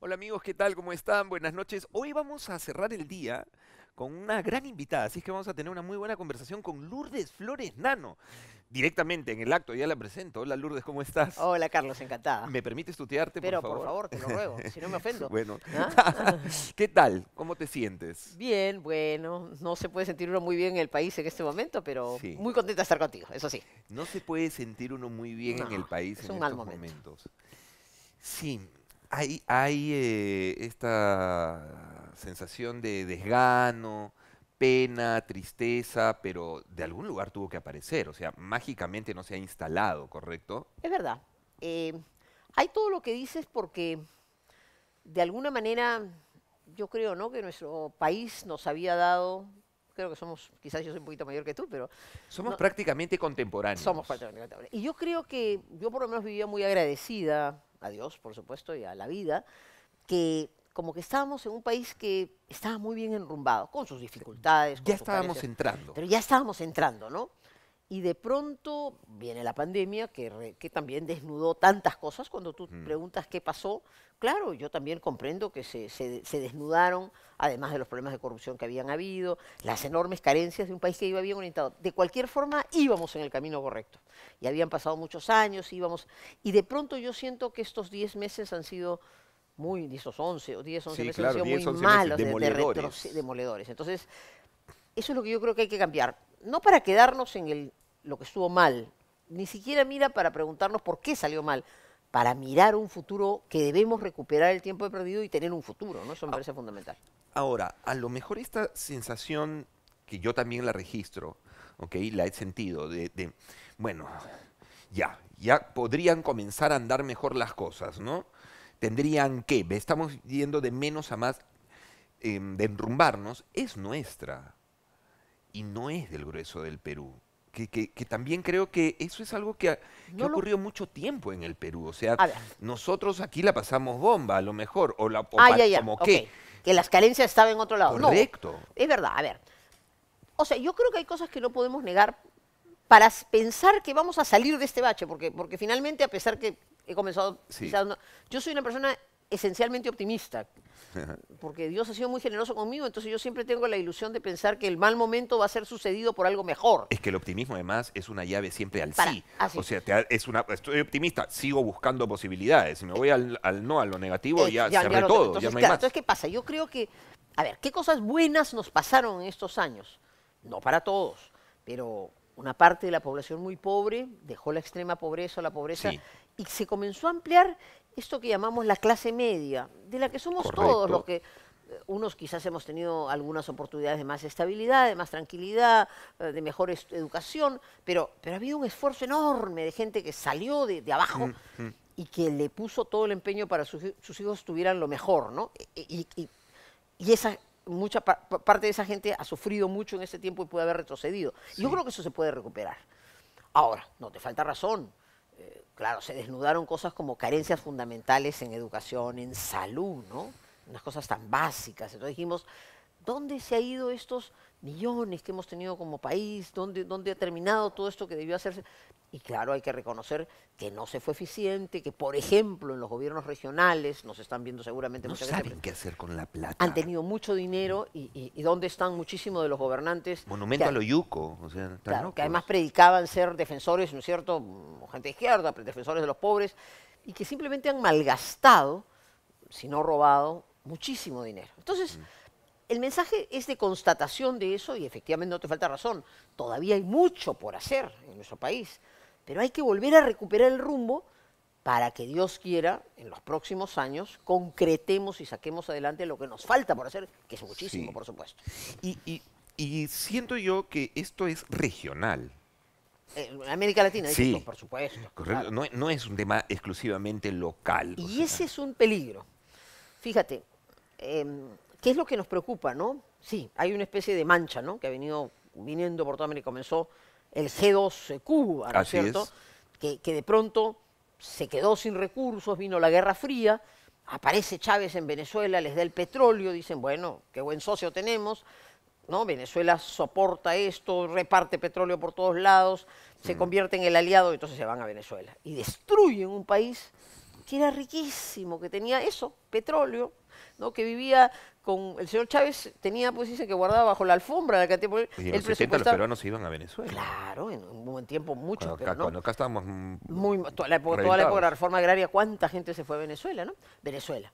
Hola amigos, ¿qué tal? ¿Cómo están? Buenas noches. Hoy vamos a cerrar el día con una gran invitada, así es que vamos a tener una muy buena conversación con Lourdes Flores Nano. Directamente en el acto, ya la presento. Hola Lourdes, ¿cómo estás? Hola, Carlos, encantada. ¿Me permites tutearte, por Pero por favor? favor, te lo ruego, si no me ofendo. Bueno, ¿Ah? ¿qué tal? ¿Cómo te sientes? Bien, bueno, no se puede sentir uno muy bien en el país en este momento, pero Sí, muy contenta de estar contigo, eso sí. no se puede sentir uno muy bien en el No, país es en un mal estos momento. momentos. Sí, hay esta sensación de desgano, pena, tristeza, pero de algún lugar tuvo que aparecer, o sea, mágicamente no se ha instalado, ¿correcto? Es verdad. eh, Hay todo lo que dices porque de alguna manera yo creo, ¿no? Que nuestro país nos había dado, creo que somos, quizás yo soy un poquito mayor que tú, pero Somos no, prácticamente somos contemporáneos. prácticamente contemporáneos. Y yo creo que yo por lo menos vivía muy agradecida a Dios, por supuesto, y a la vida, que como que estábamos en un país que estaba muy bien enrumbado, con sus dificultades, Ya con sus estábamos carencias, entrando. pero ya estábamos entrando, ¿no? Y de pronto viene la pandemia que también desnudó tantas cosas. Cuando tú Mm. preguntas qué pasó, claro, yo también comprendo que se desnudaron, además de los problemas de corrupción que habían habido, las enormes carencias de un país que iba bien orientado. De cualquier forma, íbamos en el camino correcto. Y habían pasado muchos años, íbamos. Y de pronto yo siento que estos 10 meses han sido muy, esos 11 o 10 11 Sí, meses han claro, sido muy 10, 11 meses, malos demoledores. demoledores. Entonces, eso es lo que yo creo que hay que cambiar. No para quedarnos en lo que estuvo mal, ni siquiera mira para preguntarnos por qué salió mal, para mirar un futuro que debemos recuperar el tiempo perdido y tener un futuro, ¿no? Eso me A- parece fundamental. Ahora, a lo mejor esta sensación, que yo también la registro, ¿ok? La he sentido, bueno, ya podrían comenzar a andar mejor las cosas, ¿no? Tendrían que, estamos yendo de menos a más, de enrumbarnos, es nuestra y no es del grueso del Perú. Que también creo que eso es algo que ha No lo, ocurrido mucho tiempo en el Perú. O sea, a ver, nosotros aquí la pasamos bomba, a lo mejor, ya, como ok, qué, que las carencias estaban en otro lado. No, correcto. es verdad, a ver, o sea, yo creo que hay cosas que no podemos negar para pensar que vamos a salir de este bache, porque finalmente, a pesar que he comenzado, Sí. quizás yo soy una persona esencialmente optimista, porque Dios ha sido muy generoso conmigo, entonces yo siempre tengo la ilusión de pensar que el mal momento va a ser sucedido por algo mejor. Es que el optimismo además es una llave siempre al Para, sí. O así, sea, estoy optimista, sigo buscando posibilidades. Si me voy al no, a lo negativo, ya ya cerré lo tengo. todo, ya Entonces, no hay claro, entonces, más. ¿qué pasa? Yo creo que, a ver, ¿qué cosas buenas nos pasaron en estos años? No para todos, pero una parte de la población muy pobre dejó la extrema pobreza, la pobreza, Sí, y se comenzó a ampliar esto que llamamos la clase media, de la que somos todos los correcto. que unos quizás hemos tenido algunas oportunidades de más estabilidad, de más tranquilidad, de mejor educación, pero ha habido un esfuerzo enorme de gente que salió de abajo Mm, mm. y que le puso todo el empeño para sus hijos tuvieran lo mejor, ¿no? Y esa parte de esa gente ha sufrido mucho en este tiempo y puede haber retrocedido. Y yo Sí, creo que eso se puede recuperar. Ahora, no te falta razón. Claro, se desnudaron cosas como carencias fundamentales en educación, en salud, ¿no? Unas cosas tan básicas. Entonces dijimos, ¿dónde se ha ido estos millones que hemos tenido como país? ¿Dónde ha terminado todo esto que debió hacerse? Y claro, hay que reconocer que no se fue eficiente, que por ejemplo en los gobiernos regionales, nos están viendo seguramente no mucha gente, saben qué hacer con la han plata. tenido mucho dinero y dónde están muchísimos de los gobernantes Monumento a que, lo yuco, o sea, están claro, que además locos. predicaban ser defensores, ¿no es cierto?, gente de izquierda, defensores de los pobres, y que simplemente han malgastado, si no robado, muchísimo dinero. Entonces, el mensaje es de constatación de eso y efectivamente no te falta razón. Todavía hay mucho por hacer en nuestro país, pero hay que volver a recuperar el rumbo para que Dios quiera, en los próximos años, concretemos y saquemos adelante lo que nos falta por hacer, que es muchísimo, Sí. por supuesto. Y siento yo que esto es regional. En América Latina, dices tú, Sí, por supuesto, correcto. claro. No es un tema exclusivamente local. O Y ese sea, es un peligro. Fíjate, ¿qué es lo que nos preocupa, no? Sí, hay una especie de mancha, ¿no? Que ha venido viniendo por toda América. Comenzó el G2 Cuba, ¿no es así cierto? es. Que de pronto se quedó sin recursos, vino la Guerra Fría, aparece Chávez en Venezuela, les da el petróleo, dicen, bueno, qué buen socio tenemos, ¿no? Venezuela soporta esto, reparte petróleo por todos lados, se Mm, convierte en el aliado y entonces se van a Venezuela. Y destruyen un país que era riquísimo, que tenía eso, petróleo, ¿no? Que vivía con el señor Chávez, tenía, pues dicen que guardaba bajo la alfombra la cantidad de Y en los 70 los peruanos se iban a Venezuela. Claro, en un buen tiempo muchos, pero no. Cuando acá estábamos Toda la época de la reforma agraria, ¿cuánta gente se fue a Venezuela, no? Venezuela.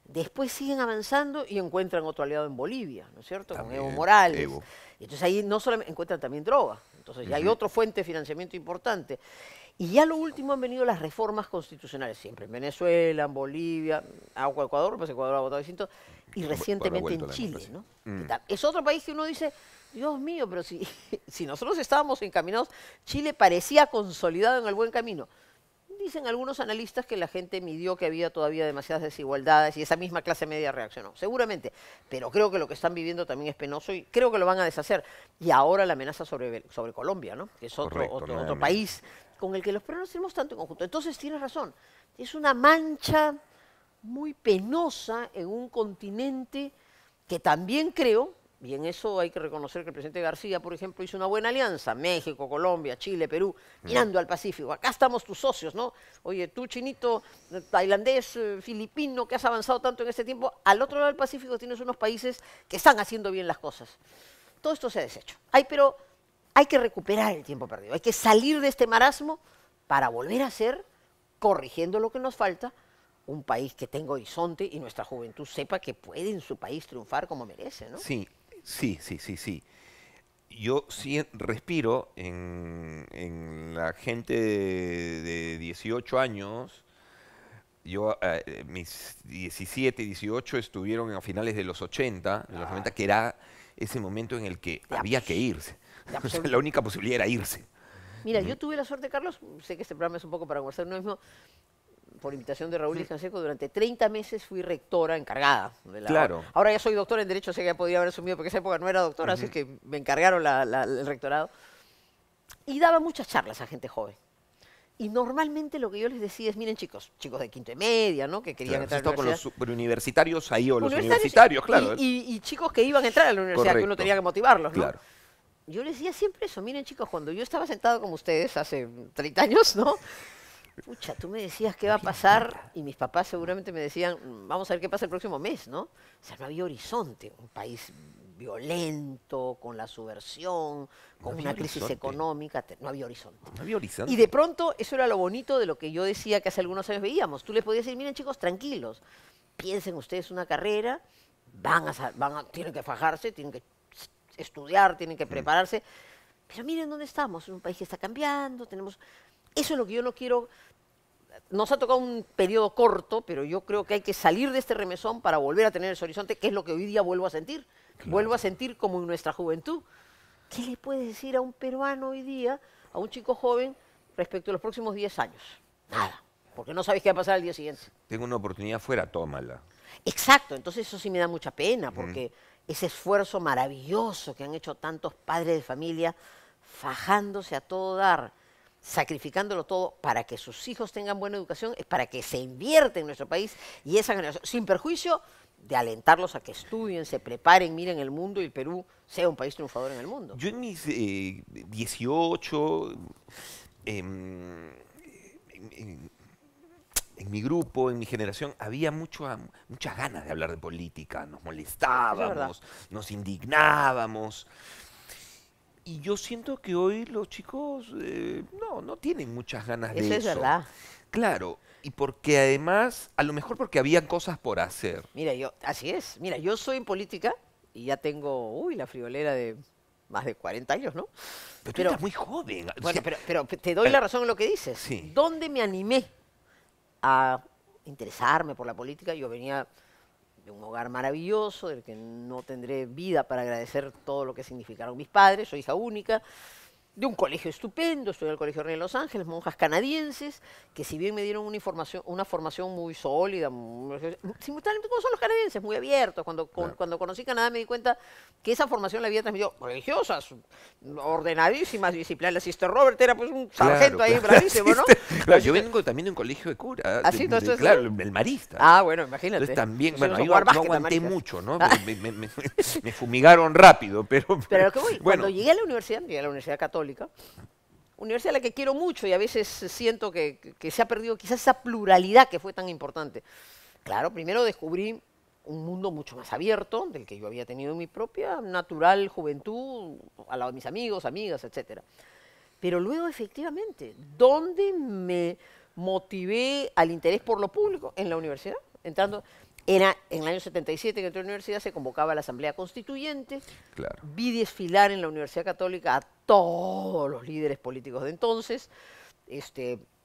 Después siguen avanzando y encuentran otro aliado en Bolivia, ¿no es cierto? Con También, Evo Morales. Evo. Y entonces ahí no solamente encuentran también droga. Entonces ya hay otra fuente de financiamiento importante. Y ya lo último han venido las reformas constitucionales, siempre en Venezuela, en Bolivia, Ecuador, pues Ecuador ha votado distinto, y recientemente en Chile, ¿no? Es otro país que uno dice, Dios mío, pero si, si nosotros estábamos encaminados, Chile parecía consolidado en el buen camino. Dicen algunos analistas que la gente midió que había todavía demasiadas desigualdades y esa misma clase media reaccionó. Seguramente, pero creo que lo que están viviendo también es penoso y creo que lo van a deshacer. Y ahora la amenaza sobre Colombia, ¿no? Que es otro país con el que los peruanos tenemos tanto en conjunto. Entonces, tienes razón, es una mancha muy penosa en un continente que también creo, y en eso hay que reconocer que el presidente García, por ejemplo, hizo una buena alianza, México, Colombia, Chile, Perú, mirando al Pacífico. Acá estamos tus socios, ¿no? Oye, tú, chinito, tailandés, filipino, que has avanzado tanto en este tiempo, al otro lado del Pacífico tienes unos países que están haciendo bien las cosas. Todo esto se ha deshecho. Pero hay que recuperar el tiempo perdido, hay que salir de este marasmo para volver a ser, corrigiendo lo que nos falta, un país que tenga horizonte y nuestra juventud sepa que puede en su país triunfar como merece, ¿no? Sí. Sí. Yo sí respiro en la gente de 18 años. Yo, mis 17, 18 estuvieron a finales de los 80, de los 90, que era ese momento en el que había que irse. O sea, la única posibilidad era irse. Mira, yo tuve la suerte, Carlos, sé que este programa es un poco para conversar uno mismo, por invitación de Raúl Canseco, durante 30 meses fui rectora encargada. Claro. Ahora ya soy doctora en Derecho, sé que ya podía haber asumido, porque en esa época no era doctora, así que me encargaron el rectorado. Y daba muchas charlas a gente joven. Y normalmente lo que yo les decía es, miren chicos de quinto y media, ¿no? Que querían entrar a la con los universidad. superuniversitarios ahí, o los universitarios, claro. Y chicos que iban a entrar a la universidad, que uno tenía que motivarlos, ¿no? Claro. Yo les decía siempre eso, miren chicos, cuando yo estaba sentado como ustedes hace 30 años, ¿no? Pucha, tú me decías qué va a pasar y mis papás seguramente me decían, vamos a ver qué pasa el próximo mes, ¿no? O sea, no había horizonte, un país violento, con la subversión, con una crisis económica, no había horizonte. No había horizonte. Y de pronto, eso era lo bonito de lo que yo decía que hace algunos años veíamos. Tú les podías decir, miren chicos, tranquilos, piensen ustedes una carrera, tienen que fajarse, tienen que estudiar, tienen que prepararse, pero miren dónde estamos, en un país que está cambiando, tenemos... Eso es lo que yo no quiero. Nos ha tocado un periodo corto, pero yo creo que hay que salir de este remesón para volver a tener ese horizonte, que es lo que hoy día vuelvo a sentir. Claro. Vuelvo a sentir como en nuestra juventud. ¿Qué le puedes decir a un peruano hoy día, a un chico joven, respecto a los próximos 10 años? Nada, porque no sabes qué va a pasar al día siguiente. Tengo una oportunidad fuera, tómala. Exacto, entonces eso sí me da mucha pena, porque ese esfuerzo maravilloso que han hecho tantos padres de familia, fajándose a todo dar, sacrificándolo todo para que sus hijos tengan buena educación, es para que se invierta en nuestro país y esa generación, sin perjuicio de alentarlos a que estudien, se preparen, miren el mundo y el Perú sea un país triunfador en el mundo. Yo en mis 18, en mi grupo, en mi generación, había muchas ganas de hablar de política, nos molestábamos, nos indignábamos. Y yo siento que hoy los chicos no tienen muchas ganas de eso. Eso es verdad. Claro, y porque además, a lo mejor porque había cosas por hacer. Mira, así es. Mira, yo soy en política y ya tengo, la friolera de más de 40 años, ¿no? Pero tú eras muy joven. Bueno, pero te doy la razón en lo que dices. Sí. ¿Dónde me animé a interesarme por la política? Yo venía de un hogar maravilloso, del que no tendré vida para agradecer todo lo que significaron mis padres, soy hija única, de un colegio estupendo, estudié en el Colegio Reina de Los Ángeles, monjas canadienses, que si bien me dieron una formación muy sólida, simultáneamente como son los canadienses, muy abiertos. Cuando conocí Canadá me di cuenta que esa formación la había transmitido religiosas, ordenadísimas, disciplinarias. Sister Robert era pues un sargento ahí bravísimo, ¿no? Claro, yo vengo también de un colegio de cura, claro, el marista. Ah, bueno, imagínate. Entonces también, bueno, ahí no aguanté mucho, ¿no? Me fumigaron rápido, pero lo que voy, cuando llegué a la Universidad Católica, universidad a la que quiero mucho y a veces siento que se ha perdido quizás esa pluralidad que fue tan importante. Claro, primero descubrí un mundo mucho más abierto del que yo había tenido en mi propia natural juventud, al lado de mis amigos, amigas, etcétera. Pero luego, efectivamente, ¿dónde me motivé al interés por lo público? En la universidad. Entrando, en el año 77 que entré a la universidad se convocaba a la Asamblea Constituyente. Claro. Vi desfilar en la Universidad Católica a todos los líderes políticos de entonces.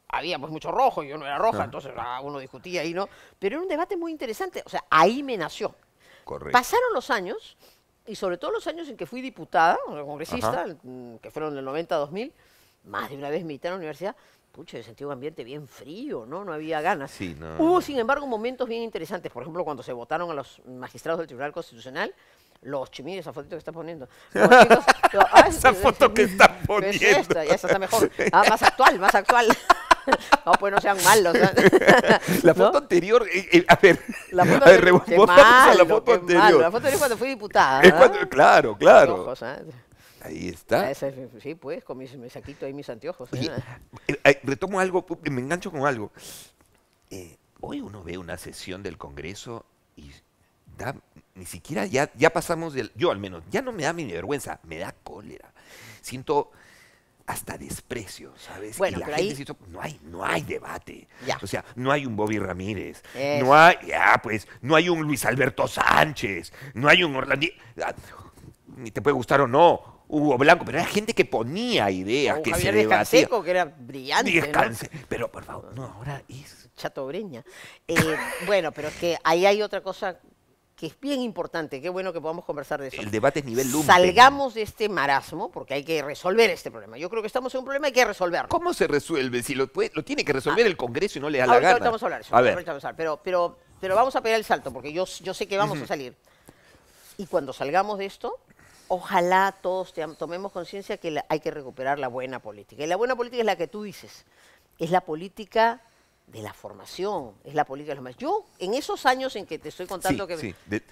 Había pues mucho rojo, yo no era roja, entonces uno discutía ahí, ¿no? Pero era un debate muy interesante. O sea, ahí me nació. Correcto. Pasaron los años, y sobre todo los años en que fui diputada, o congresista, que fueron del 90 a 2000, más de una vez milité en la universidad, pucha, sentí un ambiente bien frío, ¿no? No había ganas. Sí, no, Hubo, no. sin embargo, momentos bien interesantes. Por ejemplo, cuando se votaron a los magistrados del Tribunal Constitucional, los chimines, esa fotito que está poniendo. Los chicos, Esa foto que está ¿qué poniendo. es esta? Ya esta está mejor. Más actual, más actual. No, pues no sean malos. La foto ¿no? anterior, a ver, La foto a ver, qué volvamos a la malo, foto qué anterior. malo. La foto anterior cuando fui diputada. Es cuando- claro, Los claro. ojos, ¿ah? Ahí está. Sí, pues, con mi saquito ahí, mis anteojos. Oye, retomo algo, me engancho con algo. Hoy uno ve una sesión del Congreso y ni siquiera ya pasamos del, yo al menos, ya no me da ni vergüenza, me da cólera. Siento hasta desprecio, ¿sabes? Bueno, y la pero gente ahí- siento, no hay debate. Ya. O sea, no hay un Bobby Ramírez, Eso. no hay, no hay un Luis Alberto Sánchez, no hay un Orlando, ni te puede gustar o no, Hugo Blanco, pero era gente que ponía ideas, O que Javier se debatía. Descanseco, que era brillante, ¿no? Descanse. Pero por favor, no, ahora es. Chato Breña. Bueno, pero es que ahí hay otra cosa que es bien importante. Qué bueno que podamos conversar de eso. El debate es nivel lumpen. Salgamos de este marasmo, porque hay que resolver este problema. Yo creo que estamos en un problema y hay que resolverlo. ¿Cómo se resuelve? Si lo tiene que resolver el Congreso y no le da la Ahorita gana. vamos a hablar de eso. A ver. Ahorita vamos a hablar. Pero vamos a pegar el salto, porque yo sé que vamos a salir. Y cuando salgamos de esto, ojalá todos tomemos conciencia que hay que recuperar la buena política. Y la buena política es la que tú dices. Es la política de la formación, es la política de los más. Yo, en esos años en que te estoy contando que... Sí, en de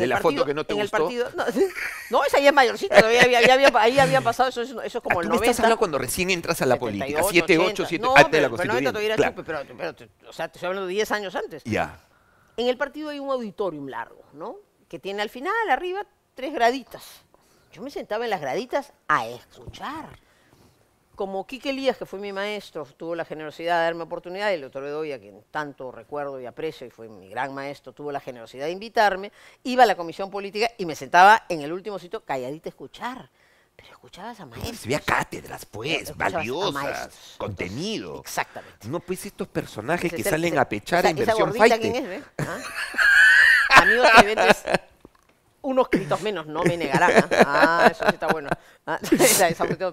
el la partido- foto que no te en el gustó. partido- no, esa ya es mayorcita, todavía ahí había pasado, eso es como el Tú me 90. estás hablando cuando recién entras a la política. 78, 7, 8, 80. 7, No, antes de la pero 90 todavía constituyente. era Claro. chupe, o sea, te estoy hablando de 10 años antes. Ya. En el partido hay un auditorium largo, ¿no? Que tiene al final, arriba, 3 graditas. Yo me sentaba en las graditas a escuchar. Como Quique Elías, que fue mi maestro, tuvo la generosidad de darme oportunidad, y el doctor Bedoya, a quien tanto recuerdo y aprecio, y fue mi gran maestro, tuvo la generosidad de invitarme, iba a la comisión política y me sentaba en el último sitio calladita a escuchar. Pero escuchabas a maestros. Se veía cátedras, pues, Escuchabas a valiosas, maestros. contenido. Entonces, exactamente. No, pues estos personajes que Esa- salen esa- a pechar en esa versión gordita, fighter. ¿quién es, ve? ¿Ah? Amigos televidentes, unos gritos menos, no me negarán. Eso sí está bueno. Esa foto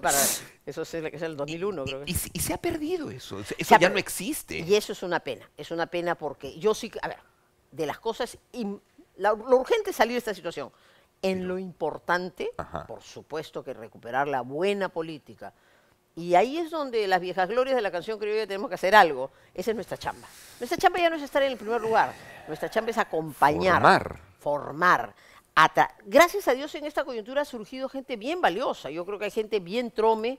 eso es el 2001, creo que. Y se ha perdido eso. Eso Se ha ya no perdido. existe. Y eso es una pena. Es una pena porque yo sí, a ver, de las cosas, lo urgente es salir de esta situación. En lo importante, Ajá. por supuesto que recuperar la buena política. Y ahí es donde las viejas glorias de la canción criolla tenemos que hacer algo. Esa es nuestra chamba. Nuestra chamba ya no es estar en el primer lugar. Nuestra chamba es acompañar. Formar. Gracias a Dios en esta coyuntura ha surgido gente bien valiosa. Yo creo que hay gente bien trome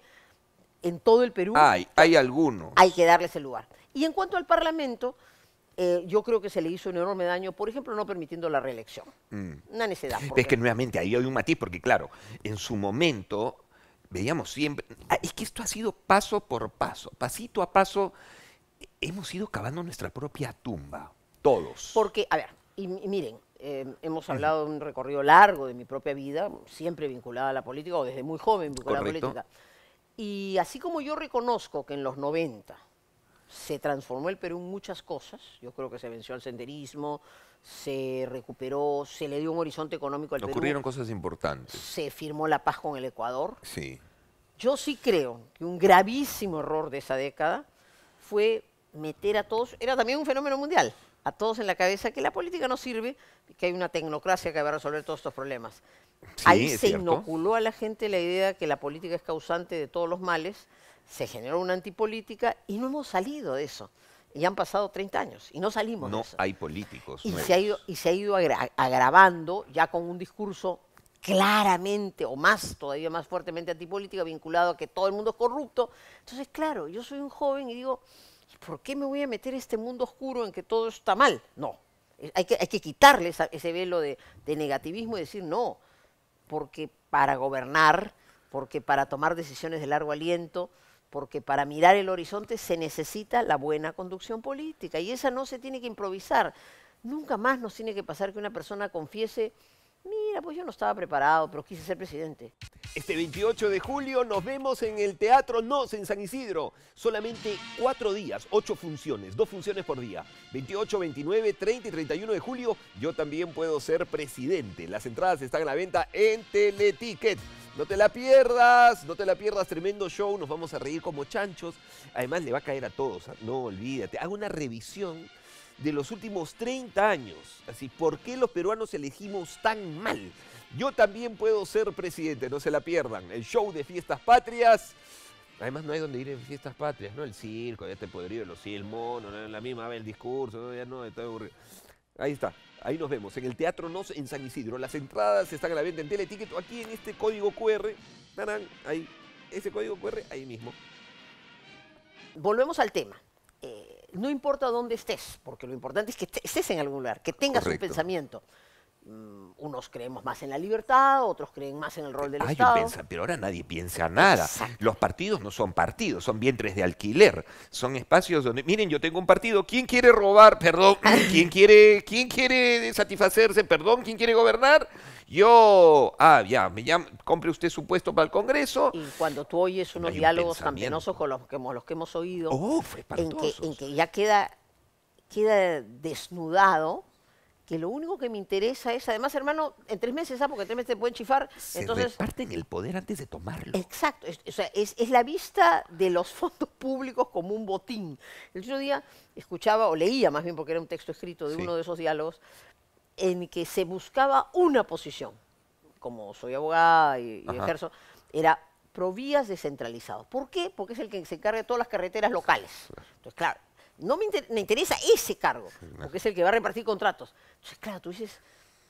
en todo el Perú. Hay algunos. Hay que darles el lugar. Y en cuanto al Parlamento, yo creo que se le hizo un enorme daño, por ejemplo, no permitiendo la reelección. Una necedad. Es porque- que nuevamente ahí hay un matiz, porque claro, en su momento veíamos siempre. Es que esto ha sido paso por paso, pasito a paso. Hemos ido cavando nuestra propia tumba, todos. Porque, a ver, y miren, hemos hablado de un recorrido largo de mi propia vida, siempre vinculada a la política, o desde muy joven vinculada Correcto. a la política. Y así como yo reconozco que en los 90 se transformó el Perú en muchas cosas, yo creo que se venció al senderismo, se recuperó, se le dio un horizonte económico al Ocurrieron Perú, cosas importantes. se firmó la paz con el Ecuador. Sí. Yo sí creo que un gravísimo error de esa década fue meter a todos, era también un fenómeno mundial, a todos en la cabeza que la política no sirve, que hay una tecnocracia que va a resolver todos estos problemas. Sí, Ahí es se cierto. inoculó a la gente la idea que la política es causante de todos los males, se generó una antipolítica y no hemos salido de eso. Y han pasado 30 años y no salimos de No eso. hay políticos Y nuevos. se ha ido agravando ya con un discurso claramente, o más, todavía más fuertemente antipolítica, vinculado a que todo el mundo es corrupto. Entonces, claro, yo soy un joven y digo, ¿y por qué me voy a meter a este mundo oscuro en que todo está mal? No, hay que quitarle ese velo de negativismo y decir no, porque para gobernar, porque para tomar decisiones de largo aliento, porque para mirar el horizonte se necesita la buena conducción política y esa no se tiene que improvisar. Nunca más nos tiene que pasar que una persona confiese, mira, pues yo no estaba preparado, pero quise ser presidente. Este 28 de julio nos vemos en el Teatro Nos en San Isidro. Solamente 4 días, 8 funciones, 2 funciones por día. 28, 29, 30 y 31 de julio yo también puedo ser presidente. Las entradas están a la venta en Teleticket. No te la pierdas, no te la pierdas, tremendo show, nos vamos a reír como chanchos. Además le va a caer a todos, no olvídate. Hago una revisión de los últimos 30 años. Así, ¿por qué los peruanos elegimos tan mal? Yo también puedo ser presidente, no se la pierdan. El show de Fiestas Patrias. Además no hay donde ir en Fiestas Patrias, ¿no? El circo, ya te podría los sí, el mono, ¿no? La misma vez el discurso, ¿no? Ya no, está aburrido. Ahí está, ahí nos vemos, en el Teatro Nos en San Isidro. Las entradas están a la venta en Teleticket o aquí en este código QR. Tarán, ahí, ese código QR, ahí mismo. Volvemos al tema. No importa dónde estés, porque lo importante es que estés en algún lugar, que tengas un pensamiento. Unos creemos más en la libertad, otros creen más en el rol del Estado. Pero ahora nadie piensa nada. Exacto. Los partidos no son partidos, son vientres de alquiler. Son espacios donde, miren, yo tengo un partido, ¿quién quiere robar? Perdón, ¿quién quiere satisfacerse? Perdón, ¿quién quiere gobernar? Yo, compre usted su puesto para el Congreso. Y cuando tú oyes unos diálogos tan penosos como los que hemos oído, en que ya queda desnudado que lo único que me interesa es, además, hermano, en 3 meses, porque en 3 meses te pueden chifar. Entonces reparten el poder antes de tomarlo. Exacto, es la vista de los fondos públicos como un botín. El otro día escuchaba, o leía más bien, porque era un texto escrito de uno de esos diálogos, en que se buscaba una posición. Como soy abogada y ejerzo, era Provías descentralizado. ¿Por qué? Porque es el que se encarga de todas las carreteras locales. Entonces, claro, no me interesa ese cargo, porque es el que va a repartir contratos. Entonces, claro, tú dices,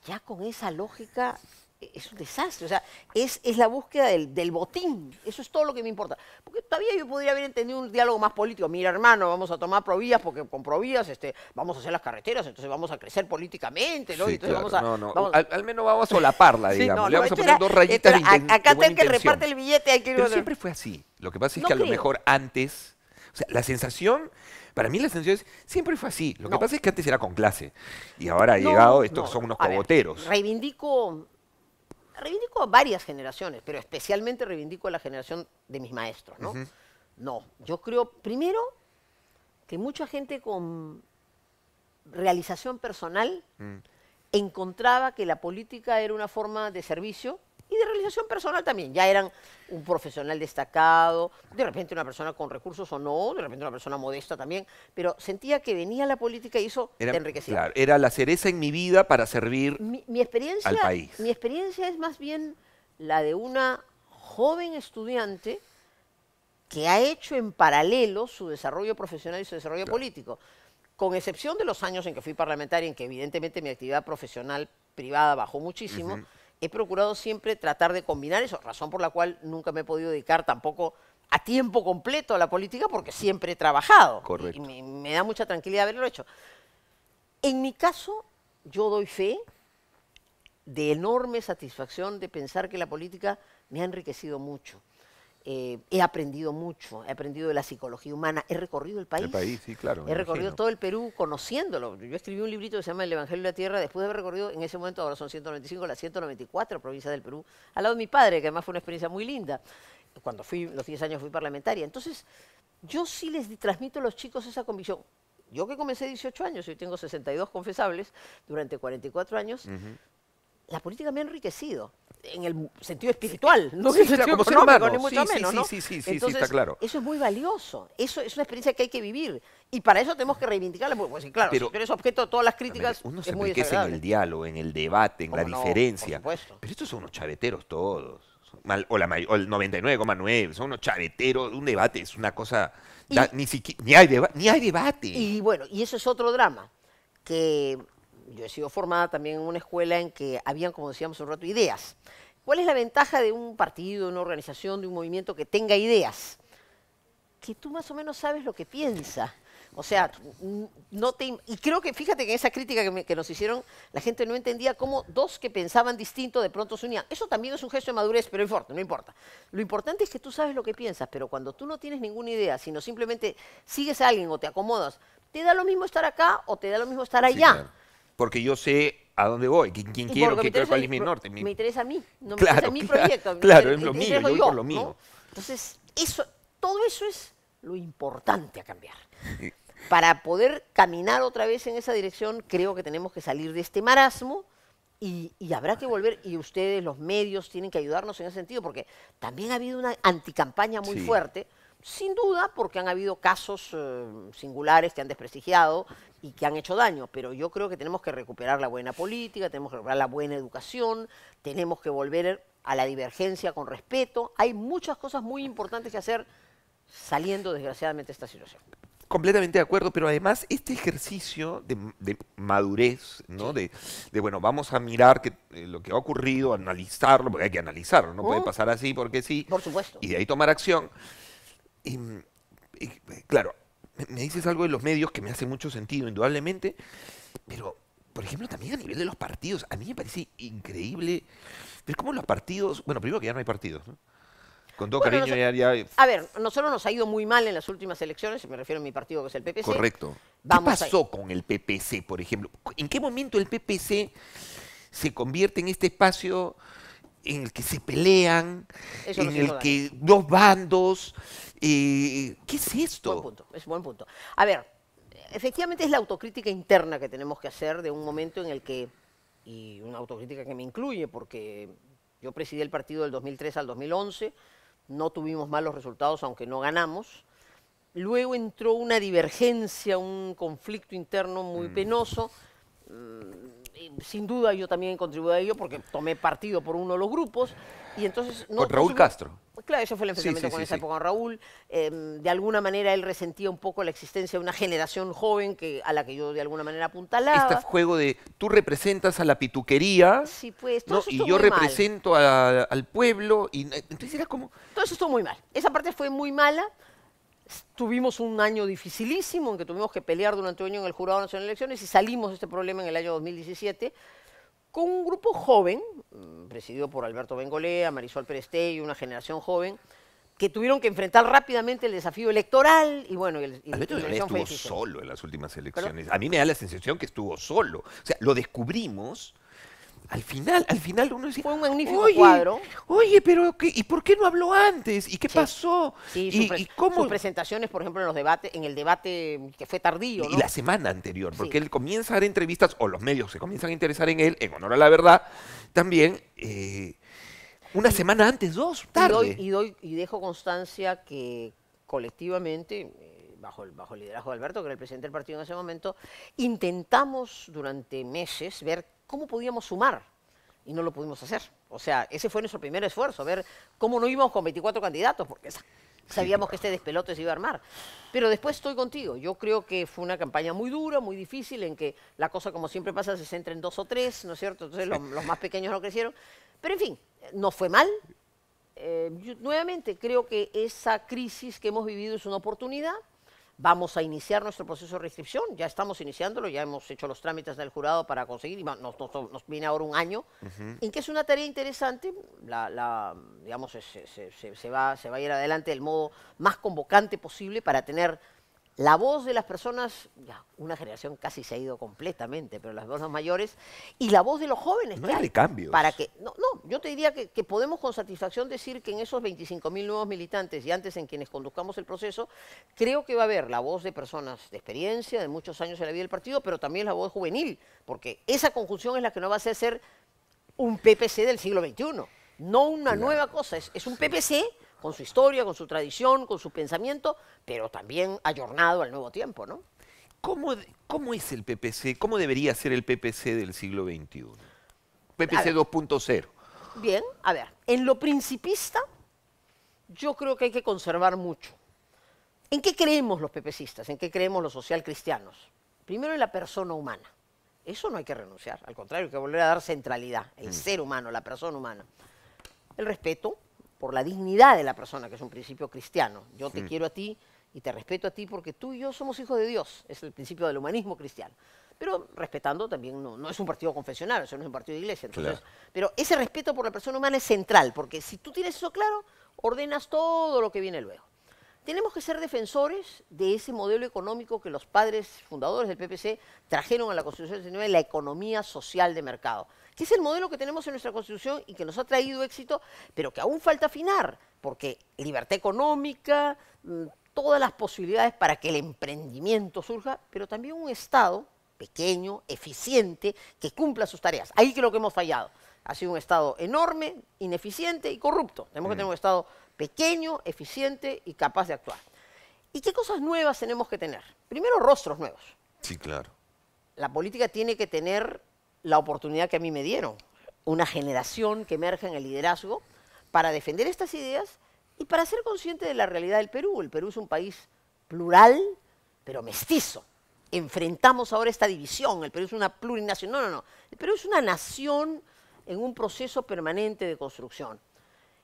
ya con esa lógica es un desastre. O sea, es la búsqueda del botín. Eso es todo lo que me importa. Porque todavía yo podría haber entendido un diálogo más político. Mira, hermano, vamos a tomar Provías, porque con Provías vamos a hacer las carreteras, entonces vamos a crecer políticamente, ¿no? Sí, entonces claro. Al menos vamos a solaparla, digamos. Le vamos a poner 2 rayitas de acá está el que reparte el billete. Hay que Pero siempre fue así. Lo que pasa es que a lo mejor antes, o sea, la sensación... Para mí la sensación siempre fue así. Lo que pasa es que antes era con clase. Y ahora ha llegado, estos son unos cogoteros. Reivindico a varias generaciones, pero especialmente reivindico a la generación de mis maestros, ¿no? No, yo creo, primero, que mucha gente con realización personal encontraba que la política era una forma de servicio y de realización personal también. Ya eran un profesional destacado, de repente una persona con recursos o no, de repente una persona modesta también, pero sentía que venía la política y eso te enriquecía. Claro, era la cereza en mi vida para servir al país. Mi experiencia es más bien la de una joven estudiante que ha hecho en paralelo su desarrollo profesional y su desarrollo político. Con excepción de los años en que fui parlamentaria, en que evidentemente mi actividad profesional privada bajó muchísimo, he procurado siempre tratar de combinar eso, razón por la cual nunca me he podido dedicar tampoco a tiempo completo a la política, porque siempre he trabajado. Correcto. Y me da mucha tranquilidad haberlo hecho. En mi caso, yo doy fe de enorme satisfacción de pensar que la política me ha enriquecido mucho. He aprendido mucho, he aprendido de la psicología humana, he recorrido el país. El país, sí, claro. He recorrido todo el Perú conociéndolo. Yo escribí un librito que se llama El Evangelio de la Tierra, después de haber recorrido, en ese momento, ahora son 195, las 194 provincias del Perú, al lado de mi padre, que además fue una experiencia muy linda. Cuando los 10 años fui parlamentaria. Entonces, yo sí les transmito a los chicos esa convicción. Yo que comencé 18 años, y hoy tengo 62 confesables, durante 44 años, la política me ha enriquecido. En el sentido espiritual, no en el sentido económico, ni mucho menos, ¿no? Sí, Entonces, está claro. Eso es muy valioso. Eso es una experiencia que hay que vivir. Y para eso tenemos que reivindicarla. Pues sí, claro, si tú eres objeto de todas las críticas, uno se es muy enriquece en el diálogo, en el debate, en la diferencia. Por supuesto. Pero estos son unos chaveteros todos. O el 99,9. Son unos chaveteros. Un debate es una cosa... Ni hay debate. Y bueno, y eso es otro drama. Que yo he sido formada también en una escuela en que habían, como decíamos un rato, ideas. ¿Cuál es la ventaja de un partido, de una organización, de un movimiento que tenga ideas? Que tú más o menos sabes lo que piensa. O sea, y creo que, fíjate que en esa crítica que nos hicieron, la gente no entendía cómo dos que pensaban distinto de pronto se unían. Eso también es un gesto de madurez, pero no importa. Lo importante es que tú sabes lo que piensas, pero cuando tú no tienes ninguna idea, sino simplemente sigues a alguien o te acomodas, te da lo mismo estar acá o te da lo mismo estar Sí, allá. claro. Porque yo sé a dónde voy, quién quiero, Porque cuál es mi norte. me interesa a mí, no me Claro, interesa mi claro, proyecto. claro, es lo me mío, interesa yo voy por lo mío. ¿no? Entonces, todo eso es lo importante a cambiar. Sí. Para poder caminar otra vez en esa dirección, creo que tenemos que salir de este marasmo y habrá que volver, y ustedes, los medios, tienen que ayudarnos en ese sentido, porque también ha habido una anticampaña muy Sí. fuerte, sin duda, porque han habido casos singulares que han desprestigiado y que han hecho daño, pero yo creo que tenemos que recuperar la buena política, tenemos que recuperar la buena educación, tenemos que volver a la divergencia con respeto. Hay muchas cosas muy importantes que hacer saliendo, desgraciadamente, de esta situación. Completamente de acuerdo, pero además este ejercicio de madurez, ¿no? Bueno, vamos a mirar lo que ha ocurrido, analizarlo, porque hay que analizarlo, no puede pasar así porque sí, Por supuesto. y de ahí tomar acción. Y, claro, me dices algo de los medios que me hace mucho sentido, indudablemente, pero, por ejemplo, también a nivel de los partidos, a mí me parece increíble ver cómo los partidos, bueno, primero que ya no hay partidos, ¿no? Con todo Bueno, cariño, ya a ver, nosotros nos ha ido muy mal en las últimas elecciones, me refiero a mi partido que es el PPC. correcto. ¿Qué Vamos pasó con el PPC, por ejemplo? ¿En qué momento el PPC se convierte en este espacio en el que se pelean, Eso nos en hizo el que dos bandos? ¿Qué es esto? Buen punto, es buen punto. A ver, efectivamente es la autocrítica interna que tenemos que hacer de un momento en el que, y una autocrítica que me incluye, porque yo presidí el partido del 2003 al 2011, no tuvimos malos resultados aunque no ganamos. Luego entró una divergencia, un conflicto interno muy penoso. Y sin duda yo también contribuí a ello porque tomé partido por uno de los grupos. Y entonces, Con Raúl Castro. Claro, ese fue el enfrentamiento con esa época con Raúl. De alguna manera él resentía un poco la existencia de una generación joven a la que yo de alguna manera apuntalaba. Este juego de tú representas a la pituquería, Sí, pues, todo ¿no? eso Y estuvo yo muy mal. represento al pueblo. Y entonces era como... Todo eso estuvo muy mal. Esa parte fue muy mala. Tuvimos un año dificilísimo en que tuvimos que pelear durante un año en el Jurado Nacional de Elecciones y salimos de este problema en el año 2017 con un grupo joven, presidido por Alberto Bengolea, Marisol Perestelli, una generación joven, que tuvieron que enfrentar rápidamente el desafío electoral y bueno, Alberto la Bengolea elección fue estuvo difícil. solo en las últimas elecciones. A mí me da la sensación que estuvo solo. O sea, lo descubrimos. Al final uno decía, Fue un magnífico oye, cuadro. Oye, pero ¿y por qué no habló antes? ¿Y qué Sí. pasó? Sí, ¿Y cómo? sus presentaciones, por ejemplo, en los debates, en el debate que fue tardío, Y ¿no? la semana anterior, porque Sí. él comienza a dar entrevistas, o los medios se comienzan a interesar en él, en honor a la verdad, también una semana antes, tarde. Y dejo constancia que colectivamente, bajo el liderazgo de Alberto, que era el presidente del partido en ese momento, intentamos durante meses ver cómo podíamos sumar y no lo pudimos hacer. O sea, ese fue nuestro primer esfuerzo, ver cómo no íbamos con 24 candidatos, porque sabíamos que este despelote se iba a armar. Pero después estoy contigo. Yo creo que fue una campaña muy dura, muy difícil, en que la cosa, como siempre pasa, se centra en 2 o 3, ¿no es cierto? Entonces los más pequeños no crecieron. Pero en fin, no fue mal. Yo nuevamente creo que esa crisis que hemos vivido es una oportunidad. Vamos a iniciar nuestro proceso de reinscripción, ya estamos iniciándolo, ya hemos hecho los trámites del jurado para conseguir, y nos viene ahora un año, en que es una tarea interesante, digamos, se va a ir adelante del modo más convocante posible para tener la voz de las personas, ya, una generación casi se ha ido completamente, pero las voces mayores, y la voz de los jóvenes. No que hay recambios. Para que, no, yo te diría que podemos con satisfacción decir que en esos 25.000 nuevos militantes y antes en quienes conduzcamos el proceso, creo que va a haber la voz de personas de experiencia, de muchos años en la vida del partido, pero también la voz juvenil, porque esa conjunción es la que nos va a hacer ser un PPC del siglo XXI, no una nueva cosa, es un PPC con su historia, con su tradición, con su pensamiento, pero también ayornado al nuevo tiempo, ¿no? ¿Cómo es el PPC? ¿Cómo debería ser el PPC del siglo XXI? A PPC ver. 2.0. Bien, a ver, en lo principista, yo creo que hay que conservar mucho. ¿En qué creemos los PPCistas? ¿En qué creemos los socialcristianos? Primero en la persona humana. Eso no hay que renunciar, al contrario, hay que volver a dar centralidad, el ser humano, la persona humana. el respeto por la dignidad de la persona, que es un principio cristiano. Yo te quiero a ti y te respeto a ti porque tú y yo somos hijos de Dios. Es el principio del humanismo cristiano. Pero respetando también, no es un partido confesional, eso no es un partido de iglesia. Entonces, Claro. pero ese respeto por la persona humana es central, porque si tú tienes eso claro, ordenas todo lo que viene luego. Tenemos que ser defensores de ese modelo económico que los padres fundadores del PPC trajeron a la Constitución del 19, la economía social de mercado, que es el modelo que tenemos en nuestra Constitución y que nos ha traído éxito, pero que aún falta afinar, porque libertad económica, todas las posibilidades para que el emprendimiento surja, pero también un Estado pequeño, eficiente, que cumpla sus tareas. Ahí creo que hemos fallado. Ha sido un Estado enorme, ineficiente y corrupto. Tenemos que tener un Estado pequeño, eficiente y capaz de actuar. ¿Y qué cosas nuevas tenemos que tener? Primero, rostros nuevos. Sí, claro. La política tiene que tener la oportunidad que a mí me dieron, una generación que emerge en el liderazgo para defender estas ideas y para ser consciente de la realidad del Perú. El Perú es un país plural, pero mestizo. Enfrentamos ahora esta división, el Perú es una plurinacional. No. El Perú es una nación en un proceso permanente de construcción.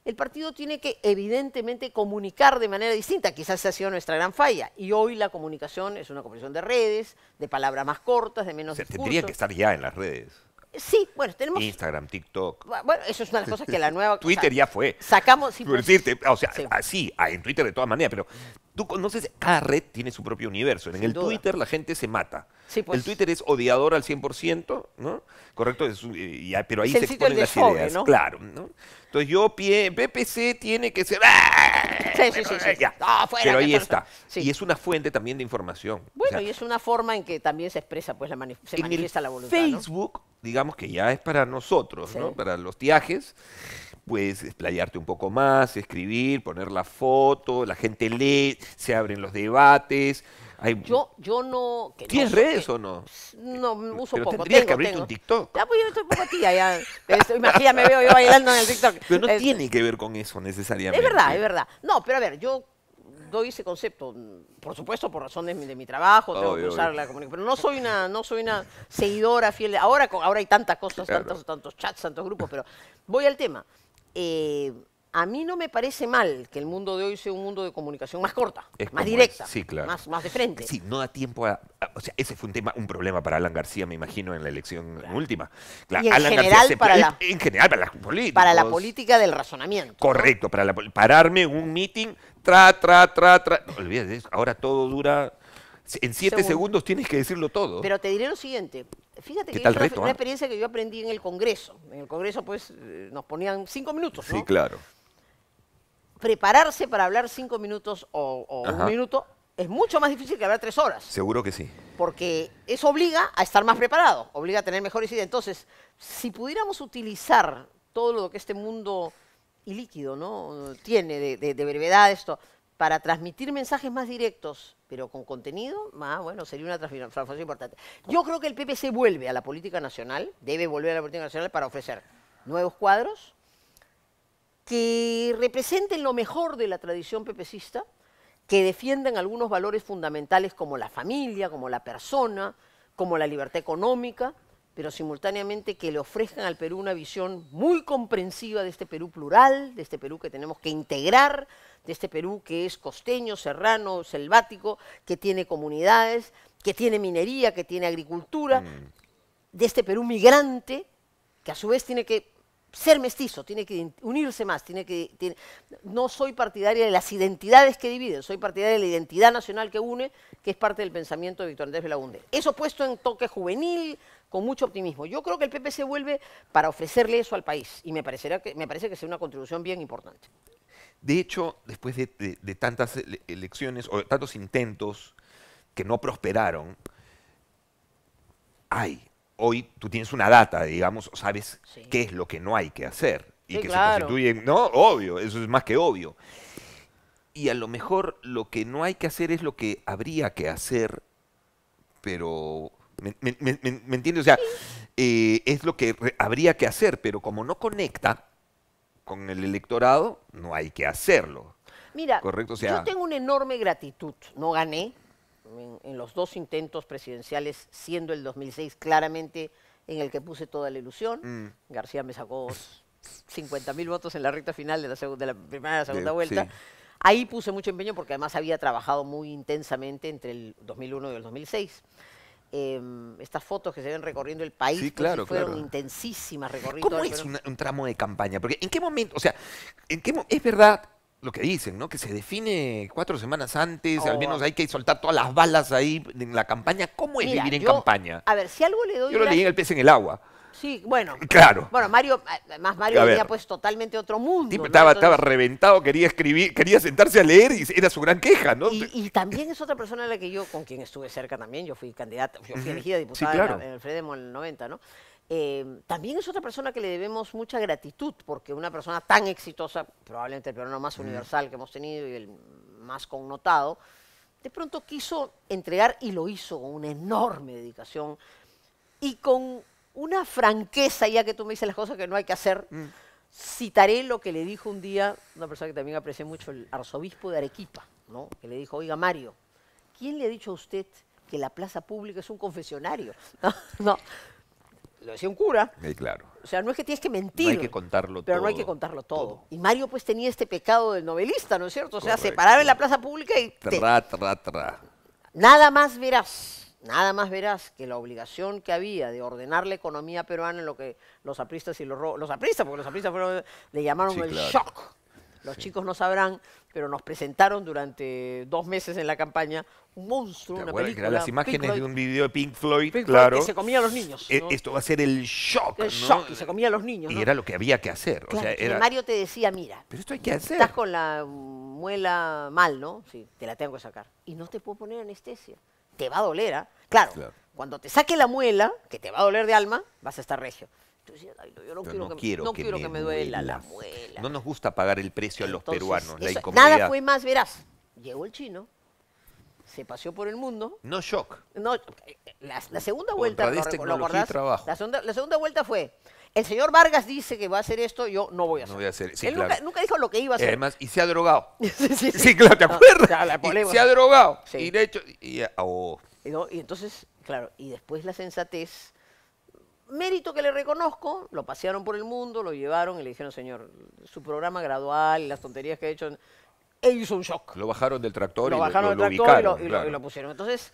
El partido tiene que evidentemente comunicar de manera distinta, quizás esa ha sido nuestra gran falla, y hoy la comunicación es una comunicación de redes, de palabras más cortas, de O menos sea, discurso. tendría que estar ya en las redes. Sí, bueno, tenemos... Instagram, TikTok. Bueno, eso es una de las cosas que la nueva... Twitter ya fue. Sacamos... Sí, Por pues, decirte, o sea, sí. así, en Twitter de todas maneras, pero tú conoces, cada red tiene su propio universo. En Sin el duda. Twitter la gente se mata. Sí, pues. El Twitter es odiador al 100%, ¿no? Correcto, pero ahí Es el se sitio del exponen las desfogue, ideas. ¿no? Claro, ¿no? Entonces PPC tiene que ser... Sí. Ya. Ah, fuera, Pero ahí mejor. está. Sí. Y es una fuente también de información. O Bueno, sea, y es una forma en que también se expresa, pues, se en manifiesta el la voluntad, ¿no? Facebook, digamos que ya es para nosotros, Sí. ¿no? Para los tiajes, puedes explayarte un poco más, escribir, poner la foto, la gente lee, se abren los debates. Yo no... que no ¿Tienes soy- redes o no? No, uso Pero poco. tendrías que abrirte un TikTok. Ya, pues yo estoy poco tía, ya. Imagínate, me veo yo bailando en el TikTok. Pero no Es- tiene que ver con eso necesariamente. Es verdad, es verdad. No, pero a ver, yo doy ese concepto, por supuesto, por razón de mi trabajo, tengo que Obvio, usar obvio. la comunicación, pero no soy una seguidora fiel. Ahora hay tantas cosas, Claro. tantos chats, tantos grupos, pero voy al tema. A mí no me parece mal que el mundo de hoy sea un mundo de comunicación más corta, Es más como directa, es, sí, claro. más de frente. Sí, no da tiempo o sea, ese fue un problema para Alan García, me imagino, en la elección última. Y en Alan general para la- en general para los políticos. Para la política del razonamiento. Correcto, pararme en un meeting, no, olvídate de eso, ahora todo dura... En 7 Segundo. segundos tienes que decirlo todo. Pero te diré lo siguiente. Fíjate ¿Qué que tal es reto, una ah? experiencia que yo aprendí en el Congreso. En el Congreso, pues, nos ponían 5 minutos, ¿no? Sí, claro. Prepararse para hablar 5 minutos o un Ajá. minuto es mucho más difícil que hablar 3 horas. Seguro que sí. Porque eso obliga a estar más preparado, obliga a tener mejores ideas. Entonces, si pudiéramos utilizar todo lo que este mundo ilíquido, ¿no? tiene de brevedad esto, para transmitir mensajes más directos, pero con contenido, bueno, sería una transformación importante. Yo creo que el PPC vuelve a la política nacional, debe volver a la política nacional para ofrecer nuevos cuadros que representen lo mejor de la tradición pepecista, que defiendan algunos valores fundamentales como la familia, como la persona, como la libertad económica, pero simultáneamente que le ofrezcan al Perú una visión muy comprensiva de este Perú plural, de este Perú que tenemos que integrar, de este Perú que es costeño, serrano, selvático, que tiene comunidades, que tiene minería, que tiene agricultura, de este Perú migrante, que a su vez tiene que ser mestizo, tiene que unirse más, no soy partidaria de las identidades que dividen, soy partidaria de la identidad nacional que une, que es parte del pensamiento de Víctor Andrés Belaúnde. Eso puesto en toque juvenil, con mucho optimismo. Yo creo que el PPC vuelve para ofrecerle eso al país y me parece que sea una contribución bien importante. De hecho, después de tantas elecciones o tantos intentos que no prosperaron, hoy tú tienes una data, digamos, sabes Sí. qué es lo que no hay que hacer. Y Sí, que claro. se constituyen, no, obvio, eso es más que obvio. Y a lo mejor lo que no hay que hacer es lo que habría que hacer, pero... ¿Me entiendes? O sea, es lo que habría que hacer, pero como no conecta con el electorado, no hay que hacerlo. Mira, Correcto, o sea- yo tengo una enorme gratitud. No gané en los 2 intentos presidenciales, siendo el 2006 claramente en el que puse toda la ilusión. García me sacó 50.000 votos en la recta final de la primera y la segunda Sí. vuelta. Ahí puse mucho empeño porque además había trabajado muy intensamente entre el 2001 y el 2006. Estas fotos que se ven recorriendo el país Sí, pues, claro, fueron claro. intensísimas recorriendo. ¿Cómo el es Perú. un tramo de campaña? Porque ¿en qué momento? O sea, es verdad lo que dicen, ¿no? Que se define 4 semanas antes, al Oh. menos hay que soltar todas las balas ahí en la campaña. ¿Cómo es Mira, vivir en yo- campaña? A ver, si algo le doy Yo lo leí en gracias- El pez en el agua. Sí, bueno. Claro. Bueno, Mario, además Mario A venía ver. pues totalmente a otro mundo. Tipo, ¿no? estaba Entonces- reventado, quería escribir, quería sentarse a leer y era su gran queja, ¿no? Y también es otra persona a la que yo, con quien estuve cerca también, yo fui candidata, yo fui Ujú. elegida diputada Sí, claro. en el Fredemo en el 90, ¿no? También es otra persona que le debemos mucha gratitud, porque una persona tan exitosa, probablemente el peruano más universal que hemos tenido y el más connotado, de pronto quiso entregar y lo hizo con una enorme dedicación y con una franqueza, ya que tú me dices las cosas que no hay que hacer. Citaré lo que le dijo un día una persona que también aprecié mucho, el arzobispo de Arequipa, ¿no? Que le dijo, oiga Mario, ¿quién le ha dicho a usted que la plaza pública es un confesionario? No, lo decía un cura. Claro. O sea, no es que tienes que mentir. No hay que contarlo pero todo. no hay que contarlo todo. Y Mario pues tenía este pecado del novelista, ¿no es cierto? O sea, se Correcto. paraba en la plaza pública y Tra. nada más verás que la obligación que había de ordenar la economía peruana en lo que los apristas y los apristas, porque los apristas le llamaron Sí, el claro. shock. Los chicos no sabrán, pero nos presentaron durante 2 meses en la campaña un monstruo, ¿Te una acuerdas que película. eran las Pink imágenes Floyd, de un video de Pink Floyd? Pink Floyd, Claro. que se comía a los niños. ¿no? Esto va a ser el shock, El ¿no? shock, y se comía a los niños. Y ¿no? era lo que había que hacer. Claro, o sea, entonces era... Mario te decía, mira, Pero esto hay que hacer. estás con la muela mal, ¿no? Sí, te la tengo que sacar. Y no te puedo poner anestesia. Te va a doler, ¿ah? Claro, Claro. cuando te saque la muela, que te va a doler de alma, vas a estar regio. Tú decías, "Ay, no, yo no Pero quiero, que me duela la duela. muela. No nos gusta pagar el precio a los Entonces, peruanos, la eso- incomodidad. nada fue más, verás. Llegó el chino, se paseó por el mundo. No shock. No, la segunda vuelta, Honradez, ¿lo tecnología y acordás? trabajo. La segunda vuelta fue, el señor Vargas dice que va a hacer esto, yo no voy a hacer. No voy a hacer. Sí, Él claro. nunca dijo lo que iba a hacer. Además, y se ha drogado. Sí, Sí, claro, ¿te No, acuerdas? claro, la Y polema. se ha drogado. Sí. Y de hecho, oh, ¿No? Y entonces, claro, y después la sensatez, mérito que le reconozco, lo pasearon por el mundo, lo llevaron y le dijeron, señor, su programa gradual, las tonterías que ha hecho, él hizo un shock. lo bajaron del tractor Lo y bajaron lo del tractor ubicaron. y claro. lo pusieron. Entonces,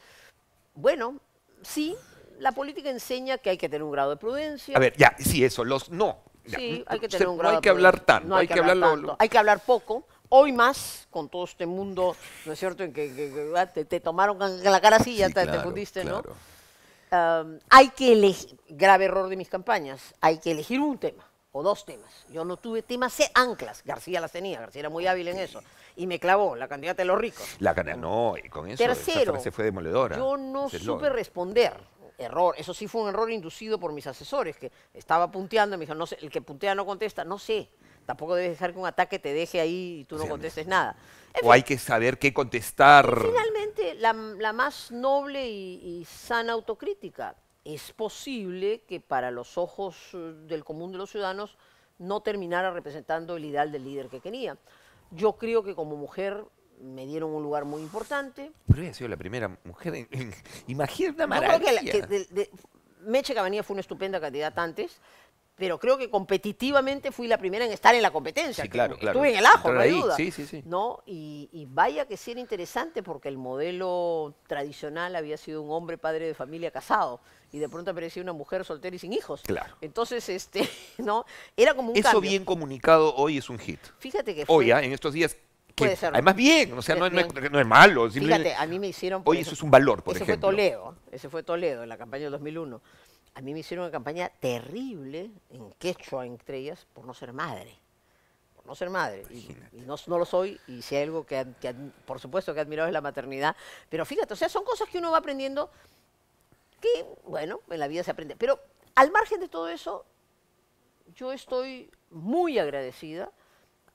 bueno, sí, la política enseña que hay que tener un grado de prudencia. A ver, ya, sí, eso, no. Ya, Sí, hay que tener un no grado hay de que hablar prudencia. tanto, No hay que hablar tanto. Hay que hablar poco. Hoy más, con todo este mundo, ¿no es cierto?, en que te tomaron con la cara así y ya Sí, te claro, fundiste, ¿no? claro. Hay que elegir, grave error de mis campañas, hay que elegir un tema o 2 temas. Yo no tuve temas anclas, García las tenía, García era muy hábil en eso. Y me clavó, la candidata de los ricos. La cana, no, y con eso esa Tercero, frase fue demoledora. yo no ese supe eslogan. responder. Error, eso sí fue un error inducido por mis asesores, que estaba punteando y me dijeron, no sé, el que puntea no contesta, no sé. Tampoco debes dejar que un ataque te deje ahí y tú no contestes nada. En O hay que saber qué contestar. Finalmente, la más noble y sana autocrítica. Es posible que para los ojos del común de los ciudadanos no terminara representando el ideal del líder que quería. Yo creo que como mujer me dieron un lugar muy importante. Pero ella ha sido la primera mujer. Imagina una Yo creo maravilla. que Meche Cabanilla fue una estupenda candidata antes, pero creo que competitivamente fui la primera en estar en la competencia. Sí, que claro, claro. Estuve en el ajo, Entrar no hay ahí, duda. sí, sí, sí. ¿No? Y vaya que sí era interesante porque el modelo tradicional había sido un hombre padre de familia casado y de pronto aparecía una mujer soltera y sin hijos. Claro. Entonces, ¿no? Era como un Eso cambio. bien comunicado hoy es un hit. Fíjate que fue... Hoy, en estos días. Que Puede ser. además bien, o sea, no, Bien. no es malo. simplemente- Fíjate, a mí me hicieron... por Hoy eso es un valor, por ese ejemplo. Ese fue Toledo, en la campaña del 2001. A mí me hicieron una campaña terrible, en quechua entre ellas, por no ser madre. Por no ser madre. Y no lo soy, y si hay algo por supuesto que he admirado es la maternidad. Pero fíjate, o sea, son cosas que uno va aprendiendo que, bueno, en la vida se aprende. Pero al margen de todo eso, yo estoy muy agradecida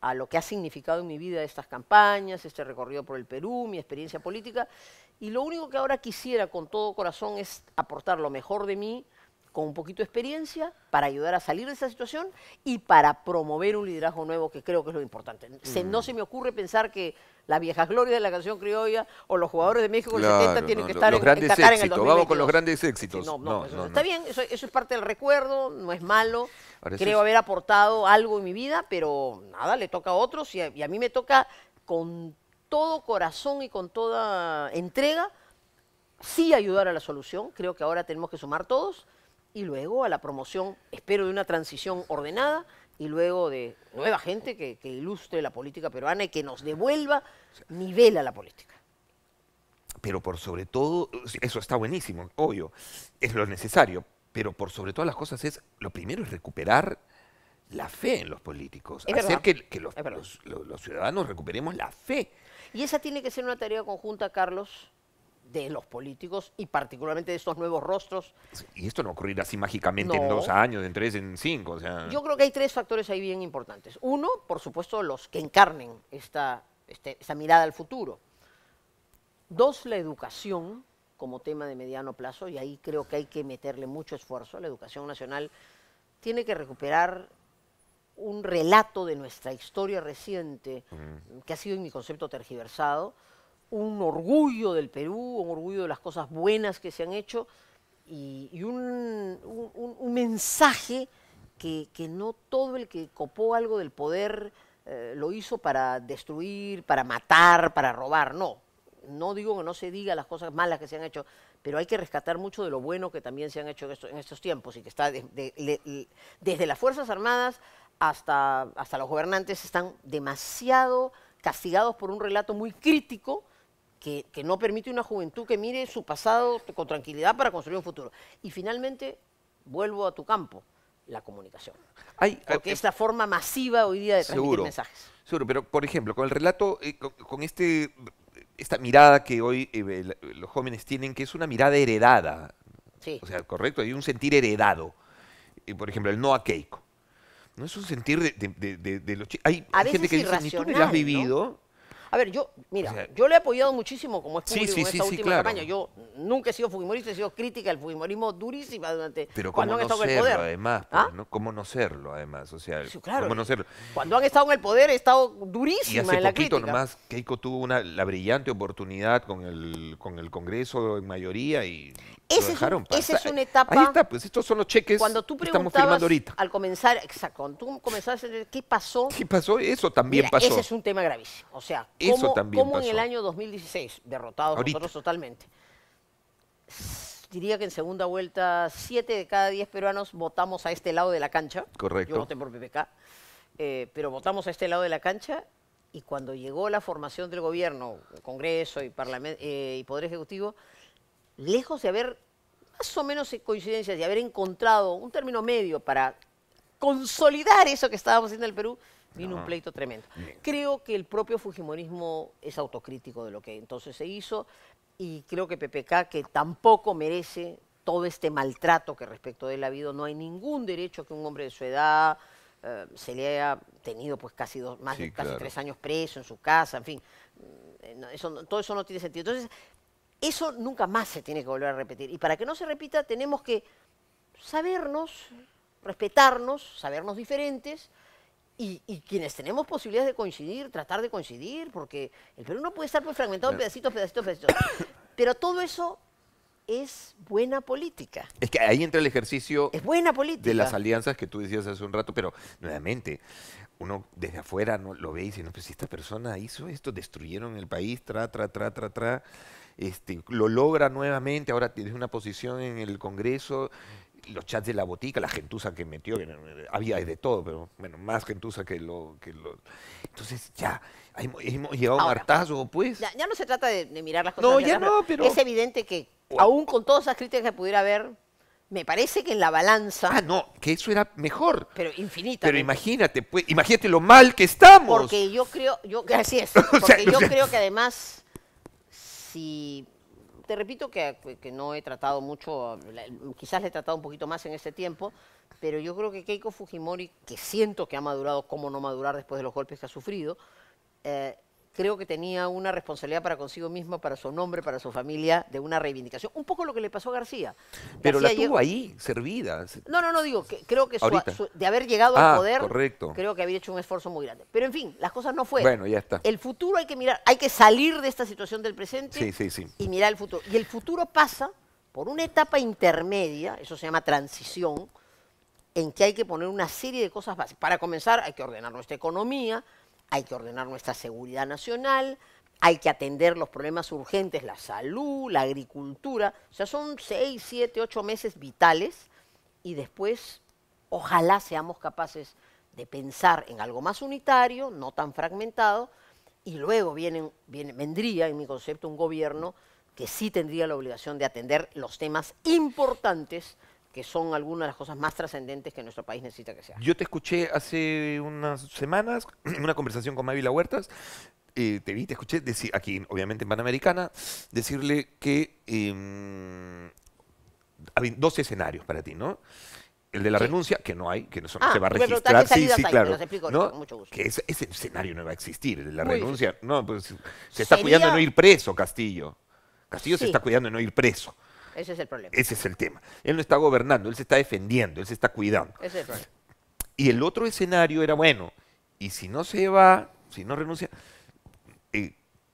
a lo que ha significado en mi vida estas campañas, este recorrido por el Perú, mi experiencia política, y lo único que ahora quisiera con todo corazón es aportar lo mejor de mí, con un poquito de experiencia, para ayudar a salir de esa situación y para promover un liderazgo nuevo, que creo que es lo importante. No se me ocurre pensar que las viejas glorias de la canción criolla o los jugadores de México en los 70 tienen que estar los en grandes Qatar en el éxitos. 2022. Vamos con los grandes éxitos. Sí, no, está bien, eso es parte del recuerdo, no es malo. Ahora, eso Creo es- haber aportado algo en mi vida, pero nada, le toca a otros y a mí me toca con todo corazón y con toda entrega, sí ayudar a la solución. Creo que ahora tenemos que sumar todos y luego a la promoción, espero, de una transición ordenada y luego de nueva gente que ilustre la política peruana y que nos devuelva nivel a la política. Pero por sobre todo, eso está buenísimo, obvio, es lo necesario, pero por sobre todas las cosas lo primero es recuperar la fe en los políticos, Es hacer verdad, que es verdad. los ciudadanos recuperemos la fe. Y esa tiene que ser una tarea conjunta, Carlos, de los políticos y particularmente de estos nuevos rostros. Y esto no ocurrirá así mágicamente en No. 2 años, en 3, en 5, o sea... Yo creo que hay 3 factores ahí bien importantes. Uno, por supuesto, los que encarnen esta mirada al futuro. 2, la educación como tema de mediano plazo, y ahí creo que hay que meterle mucho esfuerzo. La educación nacional tiene que recuperar un relato de nuestra historia reciente, que ha sido en mi concepto tergiversado, un orgullo del Perú, un orgullo de las cosas buenas que se han hecho y un mensaje que no todo el que copó algo del poder lo hizo para destruir, para matar, para robar, no. No digo que no se diga las cosas malas que se han hecho, pero hay que rescatar mucho de lo bueno que también se han hecho en estos tiempos y que está desde las Fuerzas Armadas hasta los gobernantes están demasiado castigados por un relato muy crítico que no permite una juventud que mire su pasado con tranquilidad para construir un futuro. Y finalmente, vuelvo a tu campo, la comunicación. Porque es la forma masiva hoy día de transmitir seguro, mensajes. seguro, pero por ejemplo, con el relato, con esta mirada que hoy los jóvenes tienen, que es una mirada heredada, Sí. o sea, correcto, hay un sentir heredado. Por ejemplo, el no a Keiko. No es un sentir de los chicos. Hay A gente veces que dice, ni tú ni lo irracional, has ¿no? vivido. A ver, mira, O sea, yo le he apoyado muchísimo, como es Sí, público sí, en sí, esta sí, última claro. campaña. Yo nunca he sido fujimorista, he sido crítica del fujimorismo durísima durante Pero cuando cómo han no estado en el serlo, poder. además, pues, ¿Ah? ¿no? ¿Cómo no serlo, además? O sea, Sí, claro. ¿cómo no serlo? Cuando han estado en el poder he estado Y durísima hace en la poquito crítica. nomás Keiko tuvo la brillante oportunidad con el Congreso en mayoría y lo dejaron Esa pasar. es una etapa. Ahí está, pues estos son los cheques Cuando tú que estamos preguntabas firmando ahorita. al comenzar, exacto, cuando tú comenzabas, ¿qué pasó? ¿Qué pasó? Eso también Mira, pasó. ese es un tema gravísimo. O sea, Eso también cómo en pasó. el año 2016, derrotados Ahorita. nosotros totalmente, diría que en segunda vuelta 7 de cada 10 peruanos votamos a este lado de la cancha. Correcto. Yo voté por PPK, pero votamos a este lado de la cancha y cuando llegó la formación del gobierno, Congreso y Poder Ejecutivo, lejos de haber más o menos coincidencias, de haber encontrado un término medio para consolidar eso que estábamos haciendo en el Perú, vino un pleito tremendo. Bien. Creo que el propio fujimorismo es autocrítico de lo que entonces se hizo y creo que PPK, que tampoco merece todo este maltrato que respecto de él ha habido, no hay ningún derecho que un hombre de su edad se le haya tenido pues casi más Sí, de casi claro. 3 años preso en su casa, en fin, todo eso no tiene sentido. Entonces, eso nunca más se tiene que volver a repetir. Y para que no se repita, tenemos que sabernos, respetarnos, sabernos diferentes y quienes tenemos posibilidades de coincidir, tratar de coincidir, porque el Perú no puede estar pues fragmentado en pedacitos, pedacitos, pedacitos. Pero todo eso es buena política. Es que ahí entra el ejercicio Es buena política. de las alianzas que tú decías hace un rato, pero nuevamente, uno desde afuera no lo ve y dice, no, pues si esta persona hizo esto, destruyeron el país, lo logra nuevamente, ahora tiene una posición en el Congreso, los chats de la botica, la gentuza que metió, había de todo, pero bueno, más gentuza que lo... Entonces ya, hemos llegado a un Ahora, hartazgo, pues. Ya no se trata de mirar las cosas. No, hacia ya atrás, no, pero- es evidente que, aún con todas esas críticas que pudiera haber, me parece que en la balanza, Ah, no, que eso era mejor. pero infinita. Pero imagínate, pues, imagínate lo mal que estamos. Porque yo creo, así es, O porque sea, yo creo que además, si, te repito que no he tratado mucho, quizás le he tratado un poquito más en este tiempo, pero yo creo que Keiko Fujimori, que siento que ha madurado, cómo no madurar después de los golpes que ha sufrido, creo que tenía una responsabilidad para consigo misma, para su nombre, para su familia, de una reivindicación. Un poco lo que le pasó a García. Pero la García tuvo ahí, servida. no, digo, que creo que Ahorita. de haber llegado al Ah, poder, correcto. creo que había hecho un esfuerzo muy grande. Pero en fin, las cosas no fueron. Bueno, ya está. El futuro hay que mirar, hay que salir de esta situación del presente Sí, sí, sí. y mirar el futuro. Y el futuro pasa por una etapa intermedia, eso se llama transición, en que hay que poner una serie de cosas básicas. Para comenzar, hay que ordenar nuestra economía, hay que ordenar nuestra seguridad nacional, hay que atender los problemas urgentes, la salud, la agricultura. O sea, son 6, 7, 8 meses vitales y después ojalá seamos capaces de pensar en algo más unitario, no tan fragmentado, y luego vendría, en mi concepto, un gobierno que sí tendría la obligación de atender los temas importantes, que son algunas de las cosas más trascendentes que nuestro país necesita que sea. Yo te escuché hace unas semanas en una conversación con Mávila Huertas, te escuché decir, aquí obviamente en Panamericana, decirle que hay dos escenarios para ti, ¿no? El de la Sí. renuncia, que no hay, que no, Ah, se va a pero registrar. ¿qué salidas hay? Te claro. las explico ¿No? ahorita, con mucho gusto. Que ese escenario no va a existir, el de la Muy renuncia. No, pues se está Sería- cuidando de no ir preso, Castillo. Castillo se Sí. está cuidando de no ir preso. Ese es el problema. Ese es el tema. Él no está gobernando, él se está defendiendo, él se está cuidando. Ese es el problema. Y el otro escenario era, bueno, y si no se va, si no renuncia,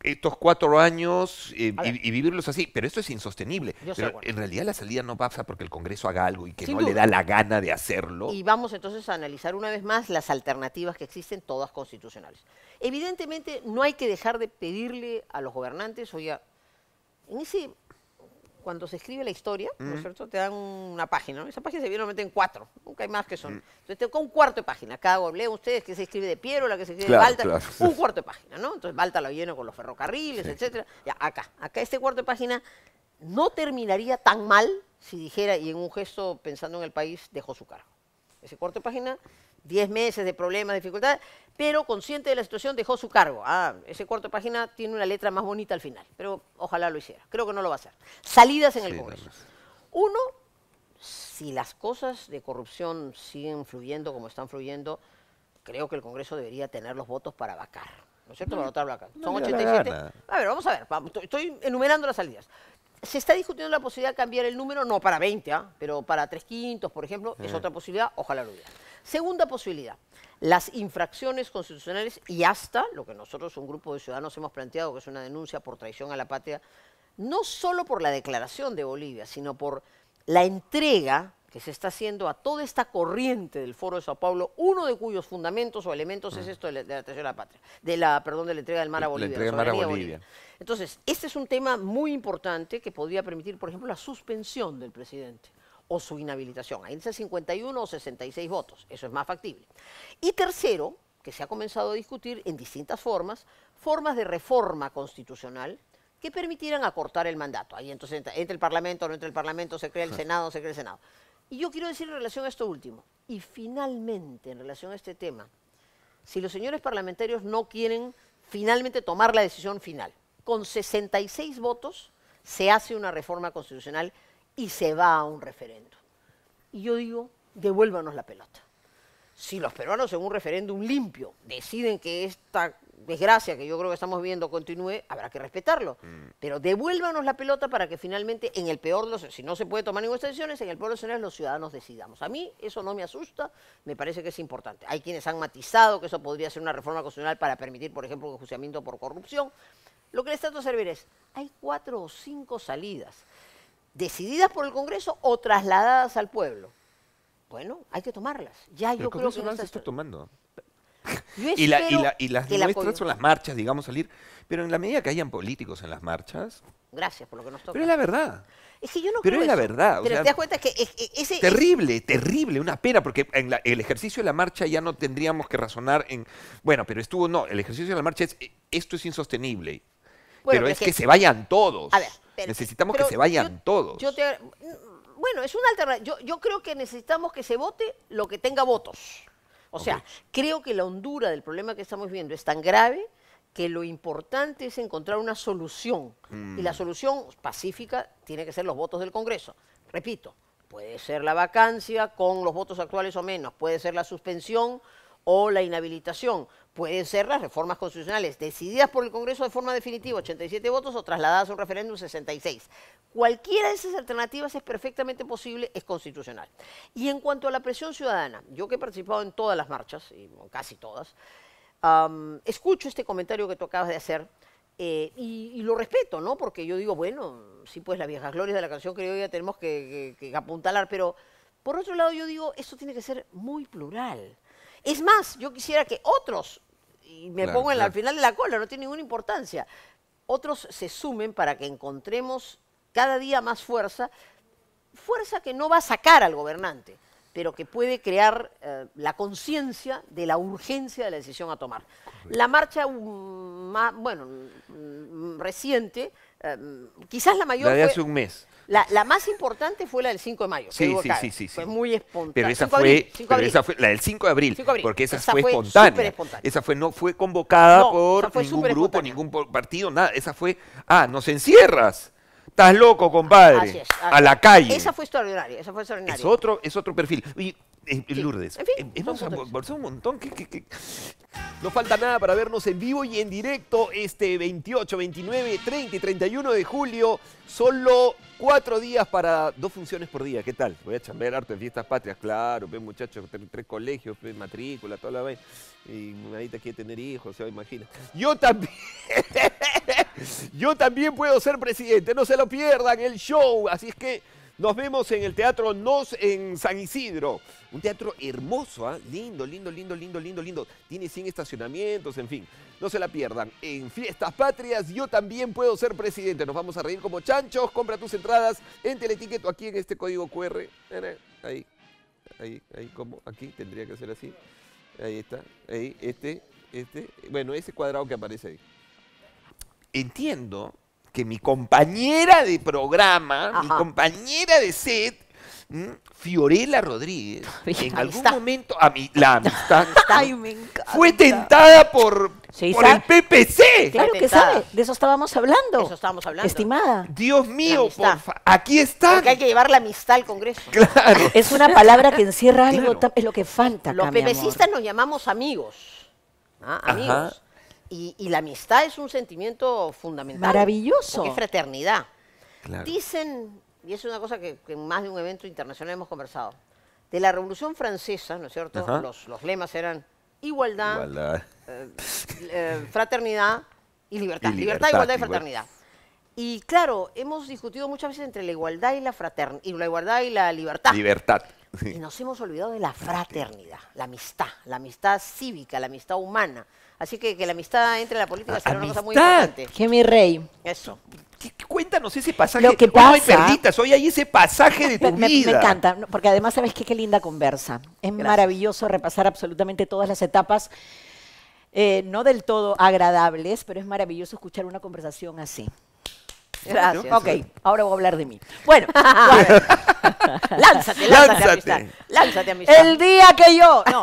estos 4 años A ver. y vivirlos así, pero esto es insostenible. Yo estoy de Pero acuerdo. en realidad la salida no pasa porque el Congreso haga algo y que Sin no le duda. da la gana de hacerlo. Y vamos entonces a analizar una vez más las alternativas que existen, todas constitucionales. Evidentemente, no hay que dejar de pedirle a los gobernantes, oiga, cuando se escribe la historia, ¿no es cierto? Te dan una página, ¿no? Esa página se viene normalmente en 4, nunca hay más que son. Entonces, tengo un cuarto de página. Cada leen ustedes que se escribe de Piero, la que se escribe Claro, de Balta, claro. un cuarto de página, ¿no? Entonces, Balta lo lleno con los ferrocarriles, etcétera. Ya, acá este cuarto de página no terminaría tan mal si dijera, y en un gesto pensando en el país, dejó su cargo. Ese cuarto de página, 10 meses de problemas, dificultades, pero consciente de la situación dejó su cargo. Ah, ese cuarto de página tiene una letra más bonita al final, pero ojalá lo hiciera. Creo que no lo va a hacer. Salidas en el Sí, Congreso. no, no. Uno, si las cosas de corrupción siguen fluyendo como están fluyendo, creo que el Congreso debería tener los votos para vacar. ¿No es cierto? Para votar vacar. no Son le da la 87. gana. A ver, vamos a ver. Estoy enumerando las salidas. Se está discutiendo la posibilidad de cambiar el número, no para 20, pero para 3/5, por ejemplo, es otra posibilidad, ojalá lo hubiera. Segunda posibilidad, las infracciones constitucionales y hasta lo que nosotros, un grupo de ciudadanos, hemos planteado, que es una denuncia por traición a la patria, no solo por la declaración de Bolivia, sino por la entrega que se está haciendo a toda esta corriente del Foro de Sao Paulo, uno de cuyos fundamentos o elementos es esto de la traición a la patria, de la entrega del mar a La Bolivia. entrega del mar a soberanía de Bolivia. Entonces, este es un tema muy importante que podría permitir, por ejemplo, la suspensión del presidente o su inhabilitación. Ahí dice 51 o 66 votos, eso es más factible. Y tercero, que se ha comenzado a discutir en distintas formas de reforma constitucional que permitieran acortar el mandato. Ahí entonces entra el Parlamento, no entra el Parlamento, se crea el Senado, se crea el Senado. Y yo quiero decir en relación a esto último, y finalmente en relación a este tema, si los señores parlamentarios no quieren finalmente tomar la decisión final, con 66 votos se hace una reforma constitucional y se va a un referéndum. Y yo digo, devuélvanos la pelota. Si los peruanos en un referéndum limpio deciden que esta desgracia que yo creo que estamos viendo continúe, habrá que respetarlo. Pero devuélvanos la pelota para que finalmente, en el peor de los, si no se puede tomar ninguna decisión, en el peor de los escenarios los ciudadanos decidamos. A mí eso no me asusta, me parece que es importante. Hay quienes han matizado que eso podría ser una reforma constitucional para permitir, por ejemplo, un enjuiciamiento por corrupción. Lo que les trato de servir es, hay 4 o 5 salidas decididas por el Congreso o trasladadas al pueblo. Bueno, hay que tomarlas. Ya Pero yo creo que no en se esta está tomando. yo Y las espero que la nuestras son las marchas, digamos, salir. Pero en la medida que hayan políticos en las marchas, Gracias por lo que nos toca. pero es la verdad. Es que yo no Pero creo es la eso. verdad, o Pero sea, te das cuenta que ese Terrible, terrible, una pena, porque en el ejercicio de la marcha ya no tendríamos que razonar en, bueno, pero no, el ejercicio de la marcha es, esto es insostenible, Bueno, pero es que se vayan todos. A ver, Necesitamos que pero se vayan todos. Bueno, es una alternativa. Yo creo que necesitamos que se vote lo que tenga votos. O sea, Ok. creo que la hondura del problema que estamos viendo es tan grave que lo importante es encontrar una solución. Y la solución pacífica tiene que ser los votos del Congreso. Repito, puede ser la vacancia con los votos actuales o menos, puede ser la suspensión o la inhabilitación, pueden ser las reformas constitucionales decididas por el Congreso de forma definitiva, 87 votos, o trasladadas a un referéndum, 66. Cualquiera de esas alternativas es perfectamente posible, es constitucional. Y en cuanto a la presión ciudadana, yo que he participado en todas las marchas, y casi todas, escucho este comentario que tú acabas de hacer y lo respeto, ¿no? Porque yo digo, bueno, sí, pues las viejas glorias de la canción criolla tenemos que apuntalar, pero Por otro lado, yo digo, esto tiene que ser muy plural. Es más, yo quisiera que otros, y me Claro, pongo al claro. final de la cola, no tiene ninguna importancia, otros se sumen para que encontremos cada día más fuerza, fuerza que no va a sacar al gobernante, pero que puede crear la conciencia de la urgencia de la decisión a tomar. La marcha, reciente, quizás la mayor La de fue... hace un mes. La más importante fue la del 5 de mayo. que Sí, hubo sí, acá. sí, sí, Fue sí. muy espontánea. Pero esa 5 de abril, fue, 5 de pero abril. esa fue la del 5 de abril, 5 de abril. porque esa Esa fue fue espontánea. superespontánea. Esa fue, no fue convocada No, por esa fue ningún grupo, superespontánea. ningún partido, nada. Esa fue, nos encierras. Estás loco, compadre. Así es. A la calle. Esa fue extraordinaria, esa fue extraordinaria. Es otro perfil. Y, Lourdes, En fin, hemos son puntos. avanzado un montón. No falta nada para vernos en vivo y en directo este 28, 29, 30 y 31 de julio. Solo 4 días para 2 funciones por día. ¿Qué tal? Voy a chambear harto en Fiestas Patrias. Claro, muchachos, 3 colegios, matrícula, toda la vaina. Y ahí te quiere tener hijos, se imagina. Yo también. Yo también puedo ser presidente. No se lo pierdan el show. Así es que nos vemos en el Teatro Nos en San Isidro. Un teatro hermoso, ¿ah? Lindo, lindo, lindo, lindo, lindo, lindo. Tiene 100 estacionamientos, en fin. No se la pierdan. En Fiestas Patrias, yo también puedo ser presidente. Nos vamos a reír como chanchos. Compra tus entradas en Teleticket o aquí en este código QR. Ahí, como aquí, tendría que ser así. Ahí está. Ahí, bueno, ese cuadrado que aparece ahí. Entiendo que mi compañera de programa, mi Ajá. compañera de set, Fiorella Rodríguez, en algún Amistad. momento, la amistad, Ay, me encanta. fue tentada por Sí, el ¿sabe? PPC. Claro que tentada. sabe, de eso estábamos hablando. De eso estábamos hablando. Estimada. Dios mío, amistad. aquí está. Porque hay que llevar la amistad al Congreso. Claro. Es una palabra que encierra algo, Claro. es lo que falta Los acá, mi amor. PPCistas nos llamamos amigos. Amigos. Ajá. Y la amistad es un sentimiento fundamental. Maravilloso. Porque es fraternidad. Claro. Dicen, y es una cosa que en más de un evento internacional hemos conversado, de la Revolución Francesa, ¿no es cierto? Ajá. Los lemas eran igualdad, Igualdad. fraternidad y libertad. Y Libertad, libertad, igualdad y igual. fraternidad. Y claro, hemos discutido muchas veces entre la igualdad y la fraternidad, y la igualdad y la libertad. Libertad. Y nos hemos olvidado de la fraternidad, la amistad cívica, la amistad humana. Así que la amistad entre la política será una cosa muy Amistad. importante. Que mi rey. Eso. Cuéntanos ese pasaje. Lo que Hoy no hay pasa- perlitas, hoy hay ese pasaje de tu Me vida. encanta, ¿no? Porque además, ¿sabes qué? Qué linda conversa. Es maravilloso repasar absolutamente todas las etapas, no del todo agradables, pero es maravilloso escuchar una conversación así. Gracias. Ok, ahora voy a hablar de mí. Bueno, Lánzate, Lánzate. amistad. Lánzate, amistad. el día que yo, no,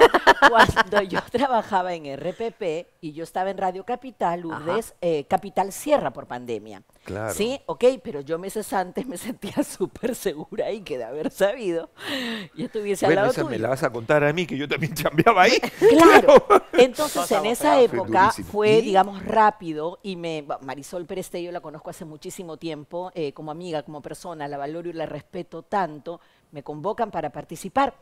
cuando yo trabajaba en RPP y yo estaba en Radio Capital, Lourdes, Capital cierra por pandemia. Claro. Sí, ok, pero yo meses antes me sentía súper segura y que de haber sabido, yo estuviese al Bueno, lado esa me tuyo. la vas a contar a mí, que yo también chambeaba ahí. Claro. Entonces, en Pasamos esa pegados. Fue época durísimo. fue, ¿Y? digamos, rápido y Marisol Perestello la conozco hace muchísimo tiempo, como amiga, como persona, la valoro y la respeto tanto, me convocan para participar,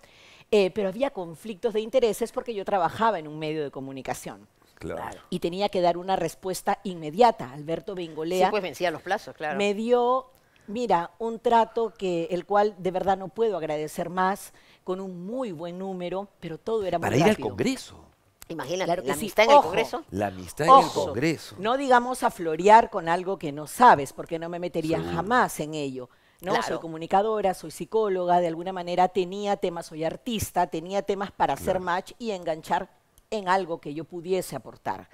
pero había conflictos de intereses porque yo trabajaba en un medio de comunicación Claro. y tenía que dar una respuesta inmediata. Alberto Sí, Bengolea pues vencían los plazos, claro. me dio, mira, un trato el cual de verdad no puedo agradecer más, con un muy buen número, pero todo era muy Para ir al rápido. Congreso. Imagínate, Claro que la sí. amistad en el Ojo. Congreso. La amistad en el Ojo, Congreso. no digamos a florear con algo que no sabes, porque no me metería Seguro. jamás en ello. ¿no? Claro. Soy comunicadora, soy psicóloga, de alguna manera tenía temas, soy artista, tenía temas para hacer match y enganchar en algo que yo pudiese aportar.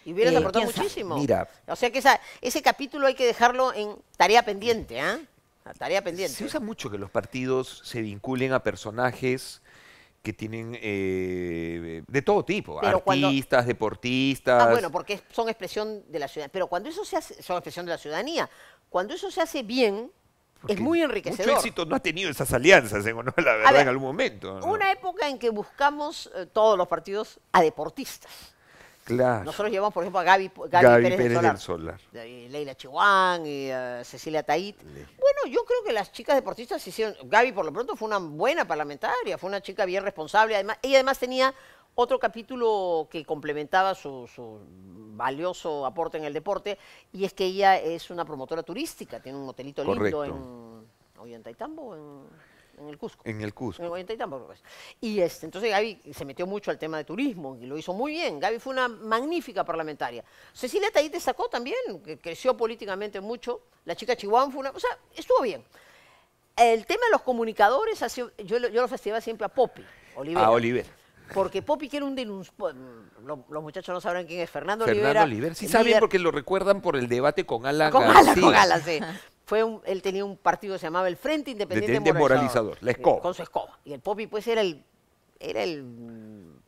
Y hubieras aportado ¿quién sabe? muchísimo. Mira. O sea que ese capítulo hay que dejarlo en tarea pendiente, ¿ah? Tarea pendiente. Se usa mucho que los partidos se vinculen a personajes que tienen de todo tipo, Pero cuando- artistas, deportistas. Bueno, porque son expresión de la ciudadanía. Pero cuando eso se hace, son expresión de la ciudadanía. Cuando eso se hace bien, porque es muy mucho enriquecedor. éxito no ha tenido esas alianzas, en honor a la verdad, ver, en algún momento. ¿no? Una época en que buscamos todos los partidos a deportistas. Claro. Nosotros llevamos, por ejemplo, a Gaby Gaby Pérez, del Solar. del Solar. Y Leila Chihuán y Cecilia Tait. Bueno, yo creo que las chicas deportistas hicieron... Gaby, por lo pronto, fue una buena parlamentaria, fue una chica bien responsable. Además, ella además tenía otro capítulo que complementaba su valioso aporte en el deporte, y es que ella es una promotora turística, tiene un hotelito lindo Correcto. en Ollantaytambo, en el Cusco. En el Cusco. En el 40 y tampoco, pues. Y entonces Gaby se metió mucho al tema de turismo y lo hizo muy bien. Gaby fue una magnífica parlamentaria. Cecilia Tayit destacó también, que creció políticamente mucho. La chica Chihuahua fue una... O sea, estuvo bien. El tema de los comunicadores, yo lo festejaba siempre a Poppy Olivera. A Oliver. Porque Poppy, que era un denunciador, los muchachos no sabrán quién es, Fernando Fernando Oliver. Sí el saben líder- porque lo recuerdan por el debate con Alan con García. Alan, sí. Él tenía un partido que se llamaba el Frente Independiente Independiente Moralizador, la escoba. Con su escoba. Y el Poppy, pues, era el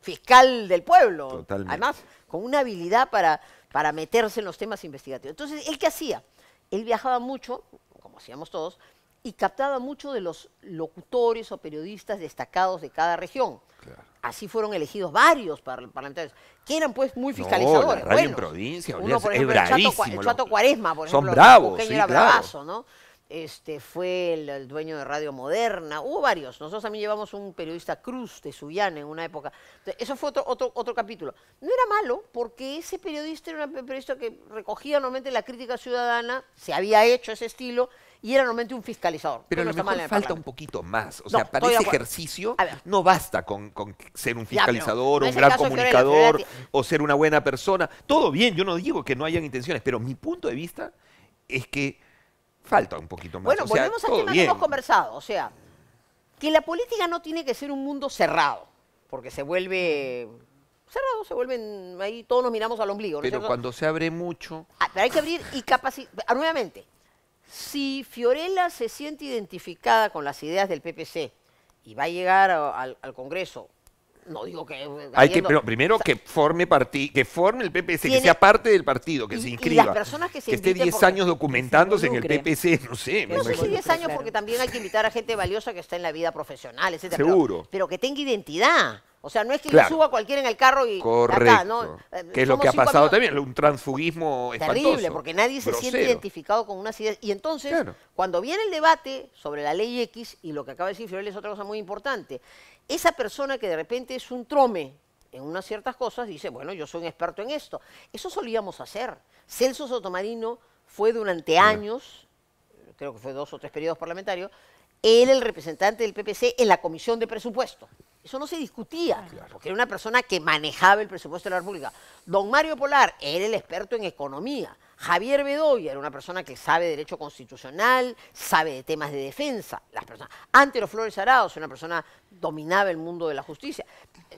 fiscal del pueblo. Totalmente. Además, con una habilidad para meterse en los temas investigativos. Entonces, ¿él qué hacía? Él viajaba mucho, como hacíamos todos, y captaba mucho de los locutores o periodistas destacados de cada región. Claro. Así fueron elegidos varios parlamentarios, que eran pues muy No, fiscalizadores. la radio en buenos. provincia, Uno, por es ejemplo, bravísimo, el Chato Cuaresma, por son ejemplo, bravos, Cusqueño sí, era claro. bravazo, ¿no? Fue el dueño de Radio Moderna, hubo varios. Nosotros también llevamos un periodista Cruz de Sullana en una época. Entonces, eso fue otro capítulo. No era malo, porque ese periodista era un periodista que recogía normalmente la crítica ciudadana, se había hecho ese estilo, y era normalmente un fiscalizador. Pero a No lo está mal mejor en el falta un Parlamento. poquito más. O No, sea, para estoy de ese acuerdo. ejercicio A ver. no basta con ser un Ya, pero fiscalizador, no un es el gran caso de Fiorella. comunicador Fiorella o ser una buena persona. Todo bien, yo no digo que no hayan intenciones, pero mi punto de vista es que falta un poquito más. Bueno, o sea, volvemos al todo tema que bien. hemos conversado. O sea, que la política no tiene que ser un mundo cerrado, porque se vuelve cerrado, se vuelven ahí, todos nos miramos al ombligo. ¿no es Pero cierto? cuando se abre mucho, Pero hay que abrir y capacitar. Nuevamente, si Fiorella se siente identificada con las ideas del PPC y va a llegar al Congreso, no digo que... hay que, habiendo- pero primero que forme que forme el PPC, que Tiene- sea parte del partido, que y- se y inscriba. las personas que se esté inviten 10 porque- años documentándose en el involucre. PPC, no sé. me No sé si imagino. 10 años, Claro. porque también hay que invitar a gente valiosa que está en la vida profesional, etcétera. pero- Seguro. Pero que tenga identidad. O sea, no es que Claro. le suba a cualquiera en el carro y Correcto. acá, ¿no? Que es lo Somos que ha 5 pasado amigos. también, un transfugismo Terrible, espantoso, porque nadie se siente grosero. identificado con unas ideas. Y entonces, Claro. cuando viene el debate sobre la ley X, y lo que acaba de decir Fiorella es otra cosa muy importante, esa persona que de repente es un trome en unas ciertas cosas, dice, bueno, yo soy un experto en esto. Eso solíamos hacer. Celso Sotomarino fue durante años, creo que fue 2 o 3 periodos parlamentarios, él el representante del PPC en la Comisión de Presupuesto. Eso no se discutía, porque era una persona que manejaba el presupuesto de la República. Don Mario Polar era el experto en economía. Javier Bedoya era una persona que sabe de derecho constitucional, sabe de temas de defensa. Antero Flores Arauz, una persona dominaba el mundo de la justicia.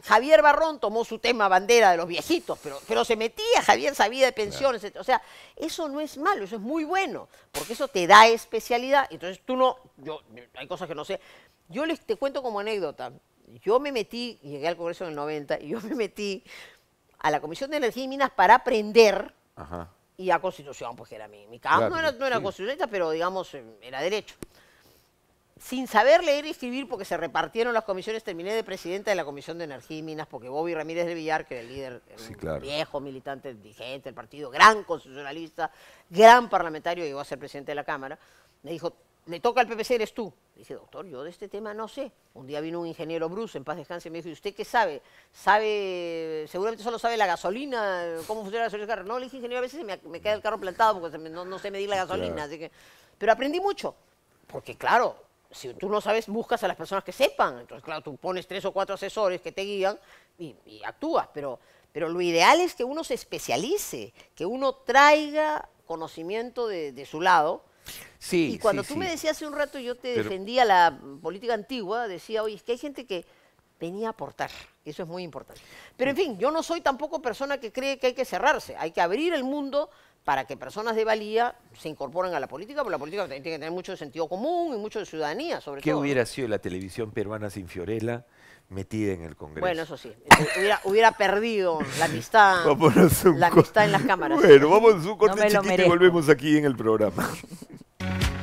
Javier Barrón tomó su tema bandera de los viejitos, pero se metía, Javier sabía de pensiones, etc. O sea, eso no es malo, eso es muy bueno, porque eso te da especialidad. Entonces hay cosas que no sé. Te cuento como anécdota. Yo me metí, llegué al Congreso en el 90, y yo me metí a la Comisión de Energía y Minas para aprender, Ajá. y a Constitución, pues que era mi campo. Claro, no era sí. constitucionalista, pero digamos, era derecho. Sin saber leer y escribir, porque se repartieron las comisiones, terminé de presidenta de la Comisión de Energía y Minas, porque Bobby Ramírez de Villar, que era el líder, era Sí, un claro. viejo militante, dirigente del partido, gran constitucionalista, gran parlamentario, llegó a ser presidente de la Cámara, me dijo, le toca al PPC, eres tú. Dije, doctor, yo de este tema no sé. Un día vino un ingeniero Bruce, en paz descanse, y me dijo, ¿y usted qué sabe? Seguramente solo sabe la gasolina, cómo funciona la gasolina del carro. No, le dije, ingeniero, a veces me queda el carro plantado porque no sé medir la gasolina. Claro. Así que... Pero aprendí mucho, porque claro, si tú no sabes, buscas a las personas que sepan. Entonces, claro, tú pones 3 o 4 asesores que te guían y actúas. Pero lo ideal es que uno se especialice, que uno traiga conocimiento de su lado. Sí, Y cuando sí, tú sí. me decías hace un rato, yo te Pero- defendía la política antigua, decía, oye, es que hay gente que venía a aportar. Eso es muy importante. Pero en fin, yo no soy tampoco persona que cree que hay que cerrarse. Hay que abrir el mundo para que personas de valía se incorporen a la política, porque la política tiene que tener mucho de sentido común y mucho de ciudadanía, sobre ¿Qué todo. ¿no? hubiera sido la televisión peruana sin Fiorella metida en el Congreso? Bueno, eso sí. Hubiera perdido la amistad, Vámonos a un la amistad en las cámaras. Bueno, vamos a un No corte me lo chiquito y merezco. volvemos aquí en el programa.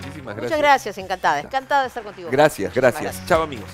Muchísimas Muchas gracias, encantada de estar contigo. Gracias, Muchísimas gracias. Chao, amigos.